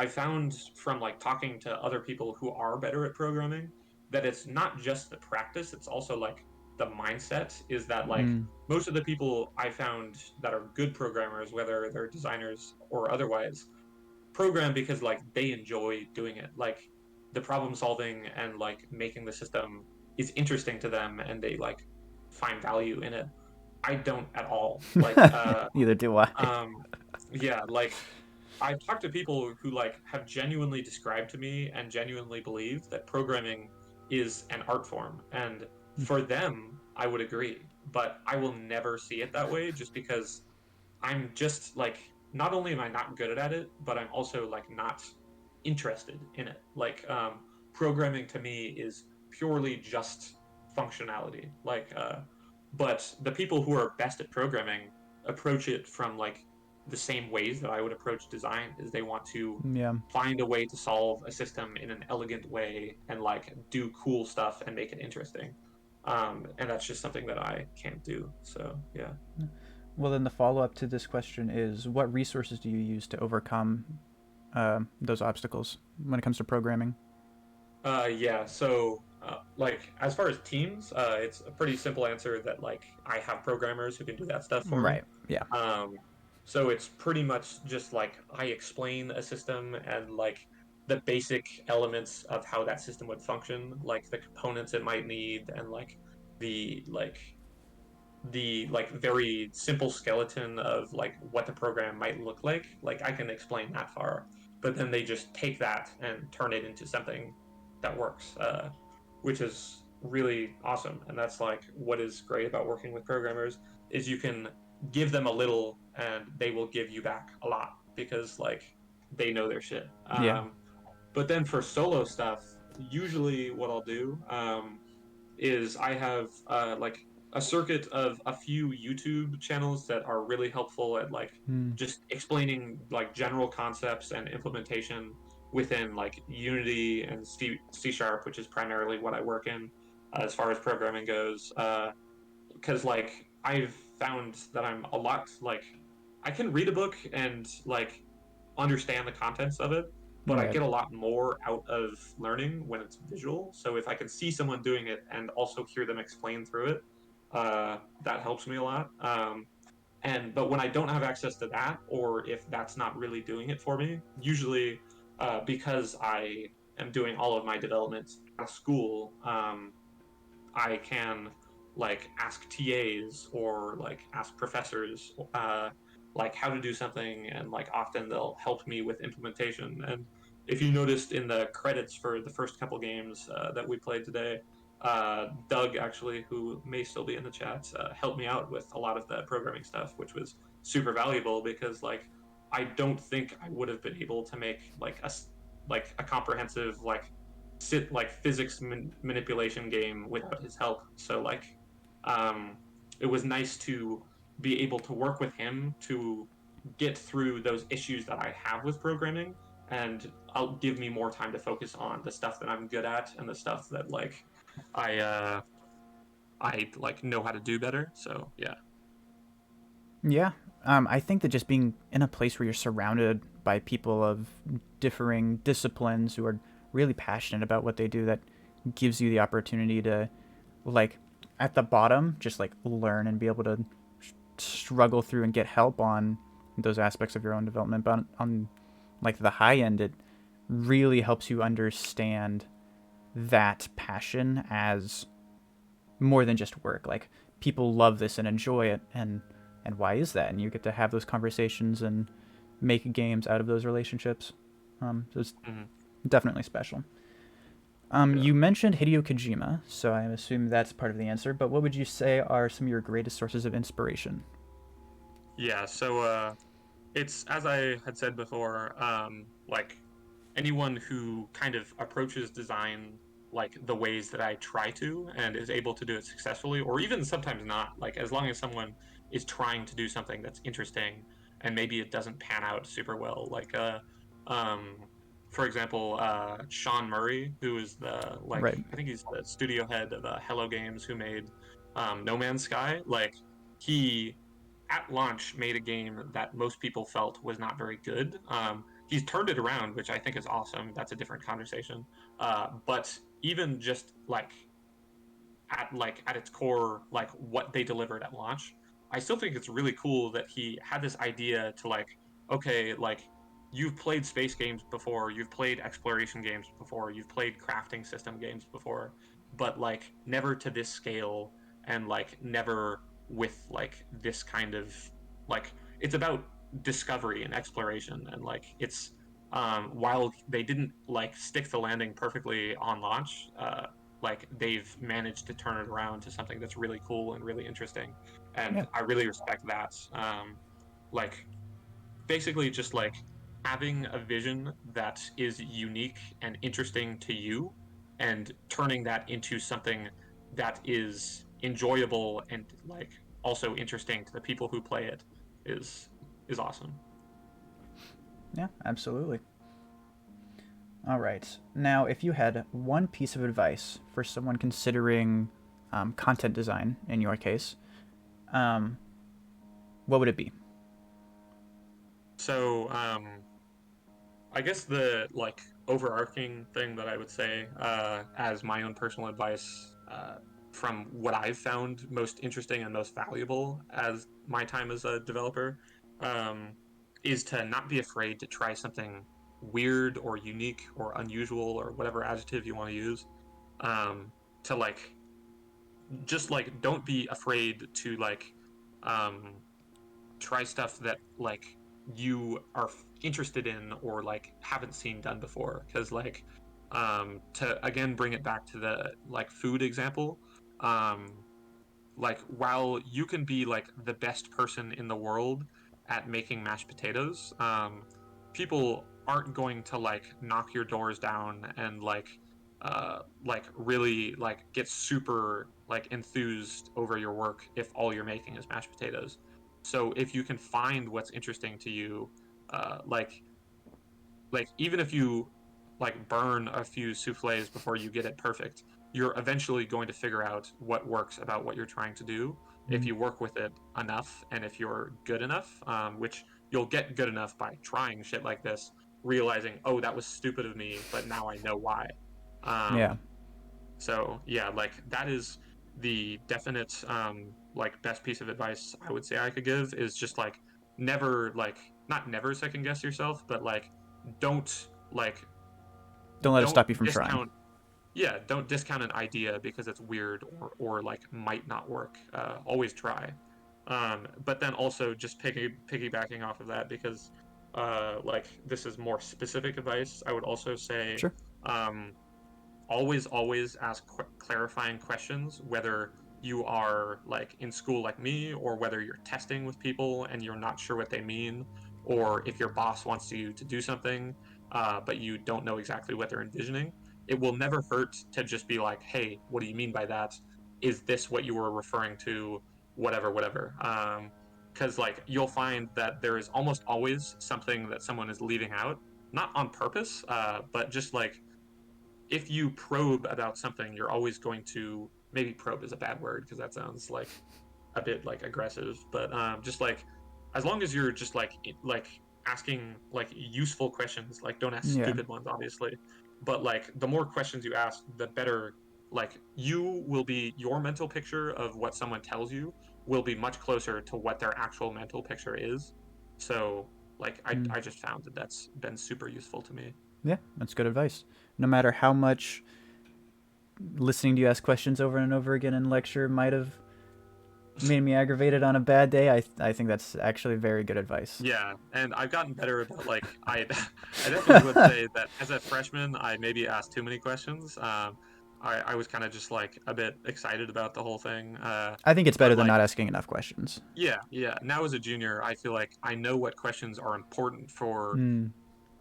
found from like talking to other people who are better at programming that it's not just the practice, it's also like the mindset is that like Mm, most of the people I found that are good programmers, whether they're designers or otherwise, program because like they enjoy doing it. Like the problem solving and like making the system is interesting to them, and they like find value in it. I don't at all. neither do I. Um, yeah, I've talked to people who like have genuinely described to me and genuinely believe that programming is an art form. And for them, I would agree. But I will never see it that way just because I'm just like not only am I not good at it, but I'm also like not interested in it. Programming to me is purely just functionality. But the people who are best at programming approach it from like the same ways that I would approach design, is they want to Yeah. find a way to solve a system in an elegant way and like do cool stuff and make it interesting. And that's just something that I can't do. So yeah. Well, then the follow up to this question is what resources do you use to overcome those obstacles when it comes to programming? Yeah. So, as far as teams, it's a pretty simple answer that like I have programmers who can do that stuff for me. Right. Yeah. Um, so it's pretty much just like I explain a system and like the basic elements of how that system would function, like the components it might need, and the like the very simple skeleton of like what the program might look like. Like I can explain that far, but then they just take that and turn it into something that works, which is really awesome. And that's like what is great about working with programmers, is you can give them a little and they will give you back a lot because like they know their shit. Yeah. But then for solo stuff, usually what I'll do, is I have a circuit of a few YouTube channels that are really helpful at like Mm. just explaining like general concepts and implementation within like Unity and C Sharp, which is primarily what I work in, as far as programming goes. Because I've found that I'm a lot like I can read a book and like understand the contents of it, but I Right. get a lot more out of learning when it's visual. So if I can see someone doing it and also hear them explain through it, that helps me a lot. But when I don't have access to that, or if that's not really doing it for me, usually because I am doing all of my development at school, I can like ask TAs or like ask professors like how to do something, and like often they'll help me with implementation. And if you noticed in the credits for the first couple games that we played today, Doug actually, who may still be in the chat, helped me out with a lot of the programming stuff, which was super valuable because like I don't think I would have been able to make like a comprehensive like physics manipulation game without his help. So like, um, it was nice to be able to work with him to get through those issues that I have with programming, and I'll give me more time to focus on the stuff that I'm good at and the stuff that like I uh, I like know how to do better. So yeah. Yeah. I think that just being in a place where you're surrounded by people of differing disciplines who are really passionate about what they do, that gives you the opportunity to, like, at the bottom, just like learn and be able to struggle through and get help on those aspects of your own development. But on like the high end, it really helps you understand that passion as more than just work. Like, people love this and enjoy it, and why is that? And you get to have those conversations and make games out of those relationships. So it's Mhm. definitely special. Yeah. You mentioned Hideo Kojima, so I assume that's part of the answer. But what would you say are some of your greatest sources of inspiration? Yeah. So it's as I had said before, like anyone who kind of approaches design like the ways that I try to and is able to do it successfully, or even sometimes not, like as long as someone is trying to do something that's interesting and maybe it doesn't pan out super well, like um for example, Sean Murray, who is the like Right. I think he's the studio head of Hello Games, who made No Man's Sky. Like he at launch made a game that most people felt was not very good. He's turned it around, which I think is awesome. That's a different conversation. But even just like at its core, like what they delivered at launch, I still think it's really cool that he had this idea to like, okay, like you've played space games before, you've played exploration games before, you've played crafting system games before, but like never to this scale, and like never with like this kind of like it's about discovery and exploration, and like it's while they didn't like stick the landing perfectly on launch, like they've managed to turn it around to something that's really cool and really interesting, Yeah. and I really respect that. Like basically just like having a vision that is unique and interesting to you, and turning that into something that is enjoyable and like also interesting to the people who play it is is awesome. Yeah. Absolutely. All right. Now, if you had one piece of advice for someone considering content design, in your case, um, what would it be? So I guess the like overarching thing that I would say as my own personal advice from what I've found most interesting and most valuable as my time as a developer um, is to not be afraid to try something weird or unique or unusual or whatever adjective you want to use. To like just like don't be afraid to like um, try stuff that like you are interested in or like haven't seen done before, because like to again bring it back to the like food example, um like while you can be like the best person in the world at making mashed potatoes, people aren't going to like knock your doors down and like really like get super like enthused over your work if all you're making is mashed potatoes. So if you can find what's interesting to you, uh like like even if you like burn a few souffles before you get it perfect, you're eventually going to figure out what works about what you're trying to do if Mm. you work with it enough and if you're good enough, which you'll get good enough by trying shit like this, realizing, oh, that was stupid of me, but now I know why. Yeah. um, so yeah, like that is the definite like best piece of advice I would say I could give is just like never like not never second guess yourself, but like don't like Don't let it don't stop you from trying. discount yeah, don't discount an idea because it's weird or like might not work. Always try. But then also just piggybacking off of that because like this is more specific advice. I would also say Sure. um, always ask clarifying questions, whether you are like in school like me or whether you're testing with people and you're not sure what they mean, or if your boss wants you to do something but you don't know exactly what they're envisioning. It will never hurt to just be like, hey, what do you mean by that? Is this what you were referring to? Whatever. Because like you'll find that there is almost always something that someone is leaving out, not on purpose, but just like if you probe about something, you're always going to, maybe probe is a bad word because that sounds like a bit like aggressive, but just like as long as you're just like asking like useful questions, like don't ask Yeah. stupid ones, obviously, but like the more questions you ask, the better. Like you will be, your mental picture of what someone tells you will be much closer to what their actual mental picture is. So like Mm. I just found that that's been super useful to me. Yeah, that's good advice. No matter how much listening to you ask questions over and over again in lecture might have made me aggravated on a bad day, I think that's actually very good advice. Yeah, and I've gotten better about like I definitely would say that as a freshman, I maybe asked too many questions. I was kind of just like a bit excited about the whole thing. I think it's better But than like not asking enough questions. yeah. Now as a junior, I feel like I know what questions are important for Mm.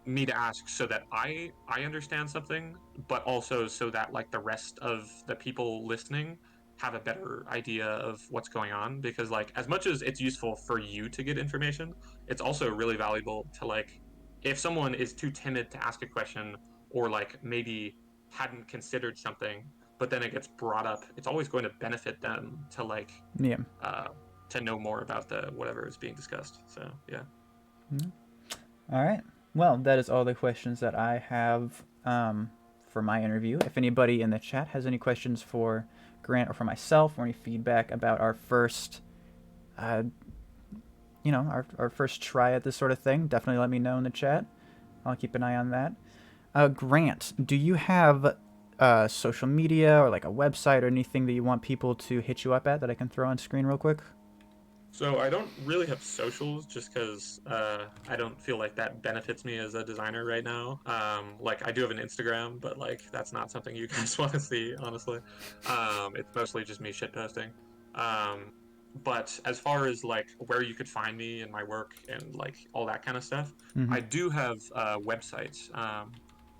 me to ask so that I understand something, but also so that like the rest of the people listening have a better idea of what's going on, because like as much as it's useful for you to get information, it's also really valuable to like if someone is too timid to ask a question or like maybe hadn't considered something but then it gets brought up, it's always going to benefit them to like Yeah. uh to know more about the whatever is being discussed. So yeah. Mm. All right. Well, that is all the questions that I have for my interview. If anybody in the chat has any questions for Grant or for myself, or any feedback about our first, uh, our first try at this sort of thing, definitely let me know in the chat. I'll keep an eye on that. Grant, do you have social media or like a website or anything that you want people to hit you up at that I can throw on screen real quick? So I don't really have socials just because I don't feel like that benefits me as a designer right now. Like I do have an Instagram, but like that's not something you guys want to see, honestly. It's mostly just me shit posting. Um, but as far as like where you could find me and my work and like all that kind of stuff, Mm-hmm. I do have websites,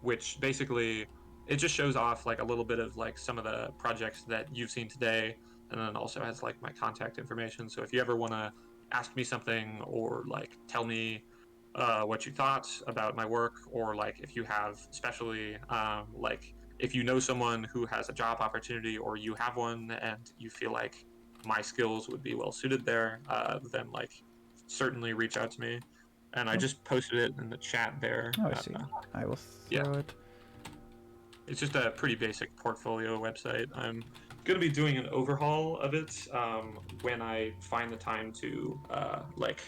which basically it just shows off like a little bit of like some of the projects that you've seen today, and then also has like my contact information. So if you ever want to ask me something or like tell me what you thought about my work, or like if you have, especially like if you know someone who has a job opportunity or you have one and you feel like my skills would be well suited there, then like certainly reach out to me. And I Oh, just posted it in the chat there. I see. I will Yeah, throw it. it's just a pretty basic portfolio website. I'm going to be doing an overhaul of it when I find the time to, like,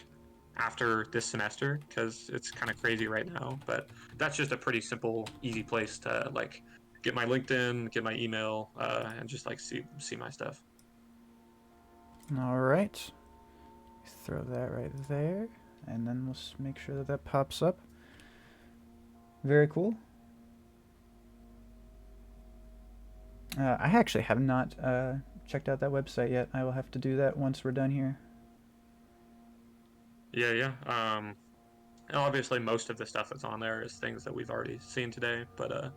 after this semester, because it's kind of crazy right now. But that's just a pretty simple, easy place to, like, get my LinkedIn, get my email, and just, like, see my stuff. All right. Throw that right there. And then we'll make sure that that pops up. Very cool. I actually have not checked out that website yet. I will have to do that once we're done here. Yeah. And obviously, most of the stuff that's on there is things that we've already seen today. But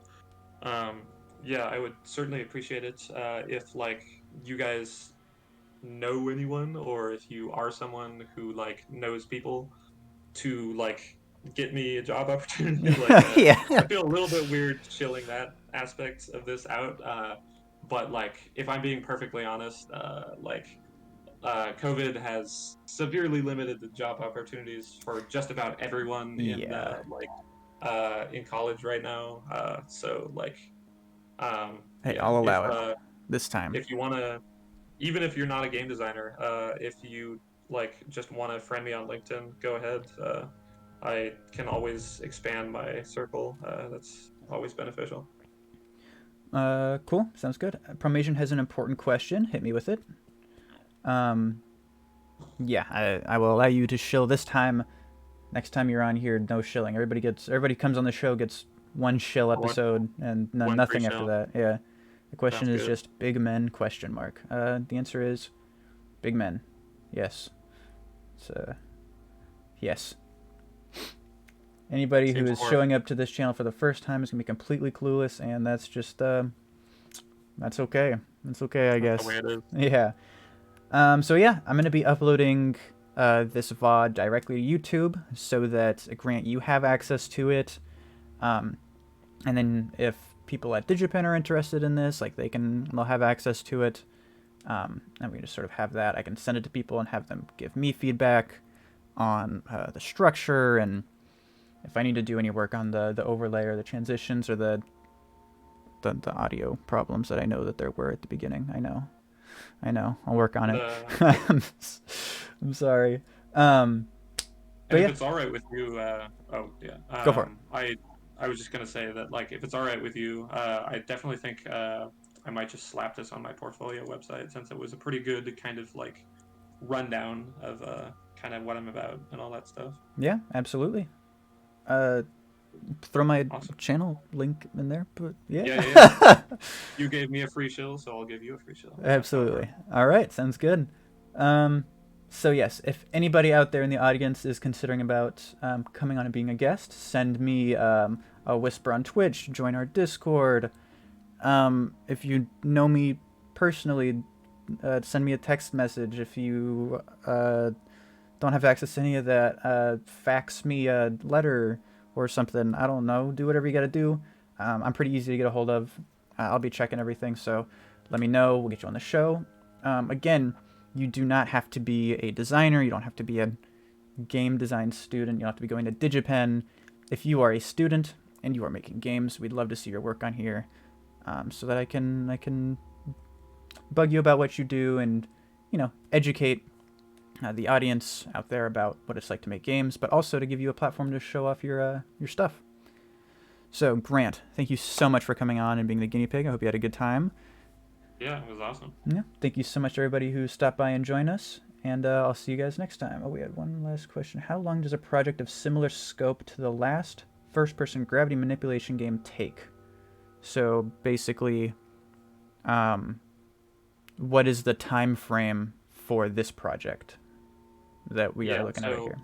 um, yeah, I would certainly appreciate it if, like, you guys know anyone, or if you are someone who like knows people, to like get me a job opportunity. Like Yeah. I feel a little bit weird shilling that aspect of this out, but like if I'm being perfectly honest, like COVID has severely limited the job opportunities for just about everyone Yeah. in college right now. So like Hey, yeah, I'll allow it this time. if you want to, even if you're not a game designer, if you like just want to friend me on LinkedIn, go ahead. I can always expand my circle. That's always beneficial. Cool. Sounds good. Promation has an important question. Hit me with it. Um, yeah, I will allow you to shill this time. Next time you're on here, no shilling. Everybody comes on the show gets one shill One, episode and one free nothing after show. that. Yeah. The question Sounds is good. just big men question mark. The answer is big men. Yes. It's yes. Anybody who Seems is more. showing up to this channel for the first time is gonna be completely clueless, and that's just that's okay. That's okay, I That's the guess. way it is. Yeah. So yeah, I'm gonna be uploading this VOD directly to YouTube so that Grant, you have access to it. And then if people at Digipen are interested in this, like they'll have access to it. And we just sort of have that. I can send it to people and have them give me feedback on the structure, and if I need to do any work on the overlay or the transitions or the audio problems that I know that there were at the beginning. I know. I'll work on it. The I'm sorry. But And if yeah, it's all right with you, oh yeah, go for it. I was just gonna say that like if it's all right with you, I definitely think I might just slap this on my portfolio website since it was a pretty good kind of like rundown of kind of what I'm about and all that stuff. Yeah, absolutely. Uh, Throw my Awesome. channel link in there. But yeah. Yeah, yeah, yeah. You gave me a free shill, so I'll give you a free shill. That's how it Absolutely. works. All right, sounds good. Um, so yes, if anybody out there in the audience is considering about coming on and being a guest, send me a whisper on Twitch, join our Discord. If you know me personally, send me a text message. If you don't have access to any of that, fax me a letter or something. I don't know. Do whatever you got to do. I'm pretty easy to get a hold of. I'll be checking everything, so let me know. We'll get you on the show. Again, you do not have to be a designer. You don't have to be a game design student. You don't have to be going to Digipen. If you are a student and you are making games, we'd love to see your work on here, so that I can bug you about what you do and educate the audience out there about what it's like to make games, but also to give you a platform to show off your stuff. So, Grant, thank you so much for coming on and being the guinea pig. I hope you had a good time. Yeah, it was awesome. Yeah, thank you so much to everybody who stopped by and joined us, and I'll see you guys next time. Oh, we had one last question. How long does a project of similar scope to the last first-person gravity manipulation game take? So, basically, what is the time frame for this project that we are looking at So here?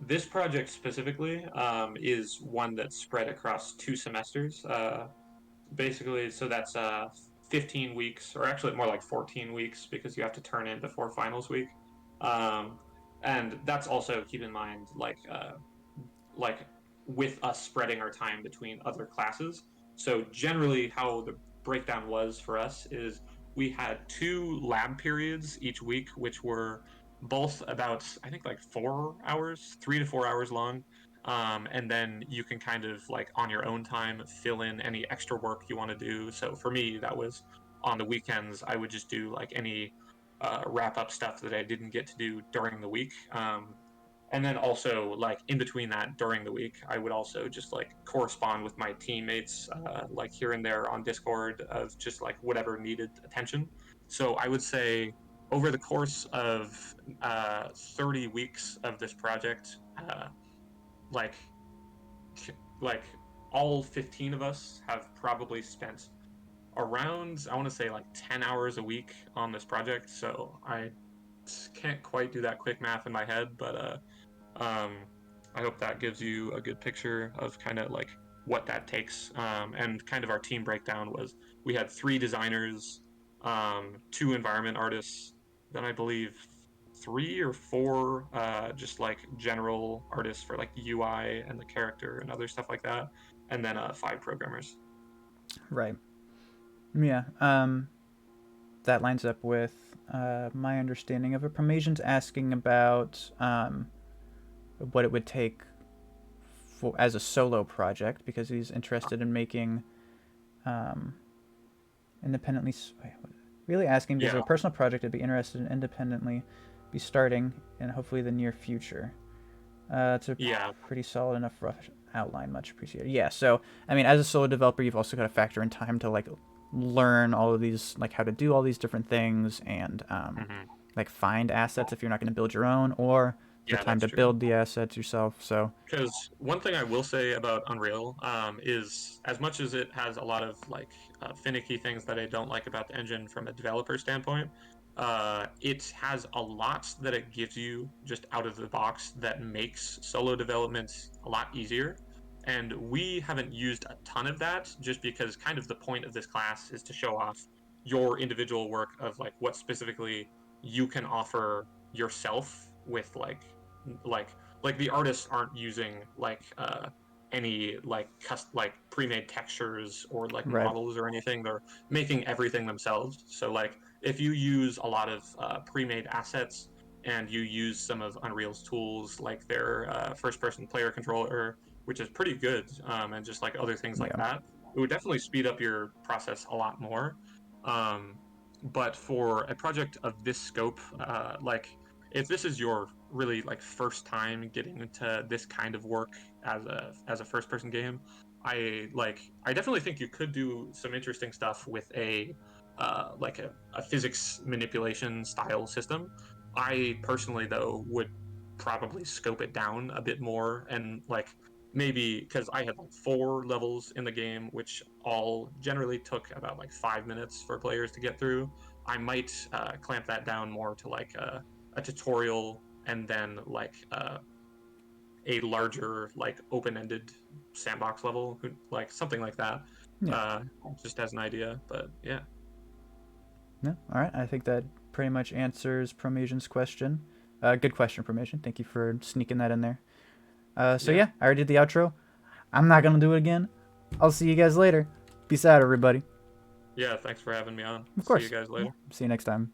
this project specifically is one that's spread across 2 semesters. Basically, so that's 15 weeks, or actually more like 14 weeks because you have to turn in before finals week. Um, and that's also, keep in mind, like with us spreading our time between other classes. So generally, how the breakdown was for us is we had 2 lab periods each week, which were both about, I think, like 4 hours, 3 to 4 hours long. And then you can kind of like on your own time fill in any extra work you want to do. So for me, that was on the weekends. I would just do like any wrap up stuff that I didn't get to do during the week. And then also like in between that during the week, I would also just like correspond with my teammates like here and there on Discord of just like whatever needed attention. So I would say over the course of 30 weeks of this project, like like all 15 of us have probably spent around, I want to say, like 10 hours a week on this project. So I can't quite do that quick math in my head, but um, I hope that gives you a good picture of kind of like what that takes. And kind of our team breakdown was we had 3 designers, 2 environment artists, then I believe 3 or 4 just like general artists for like UI and the character and other stuff like that, and then 5 programmers. Right. Yeah. That lines up with my understanding of it. Promasian's asking about what it would take for as a solo project because he's interested in making independently. Wait, Really asking because of Yeah. a personal project I'd be interested in independently be starting in hopefully the near future. It's a Yeah. pretty solid enough rough outline. Much appreciated. Yeah. So I mean, as a solo developer, you've also got to factor in time to like learn all of these, like how to do all these different things, and Hmm. like find assets if you're not going to build your own, or the Yeah, time that's to true. build the assets yourself. So Because one thing I will say about Unreal is as much as it has a lot of like finicky things that I don't like about the engine from a developer standpoint, it has a lot that it gives you just out of the box that makes solo development a lot easier. And we haven't used a ton of that just because kind of the point of this class is to show off your individual work of like what specifically you can offer yourself with like like the artists aren't using any like pre-made textures or like right. models or anything. They're making everything themselves. So like if you use a lot of pre-made assets and you use some of Unreal's tools like their first-person player controller, which is pretty good, and just like other things like Yeah. that, it would definitely speed up your process a lot more. um, but for a project of this scope, like if this is your really like first time getting into this kind of work as a first person game, I definitely think you could do some interesting stuff with a physics manipulation style system. I personally though would probably scope it down a bit more and like maybe because I had like 4 levels in the game, which all generally took about like 5 minutes for players to get through. I might clamp that down more to like a tutorial and then a larger like open-ended sandbox level, like something like that. Yeah. uh just as an idea, but yeah. No. All right. I think that pretty much answers Promasian's question. Good question, Promasian. Thank you for sneaking that in there. So Yeah. yeah, I already did the outro. I'm not gonna do it again. I'll see you guys later. Peace out, everybody. Yeah, thanks for having me on. Of See you course. guys Yeah. later. See you next time.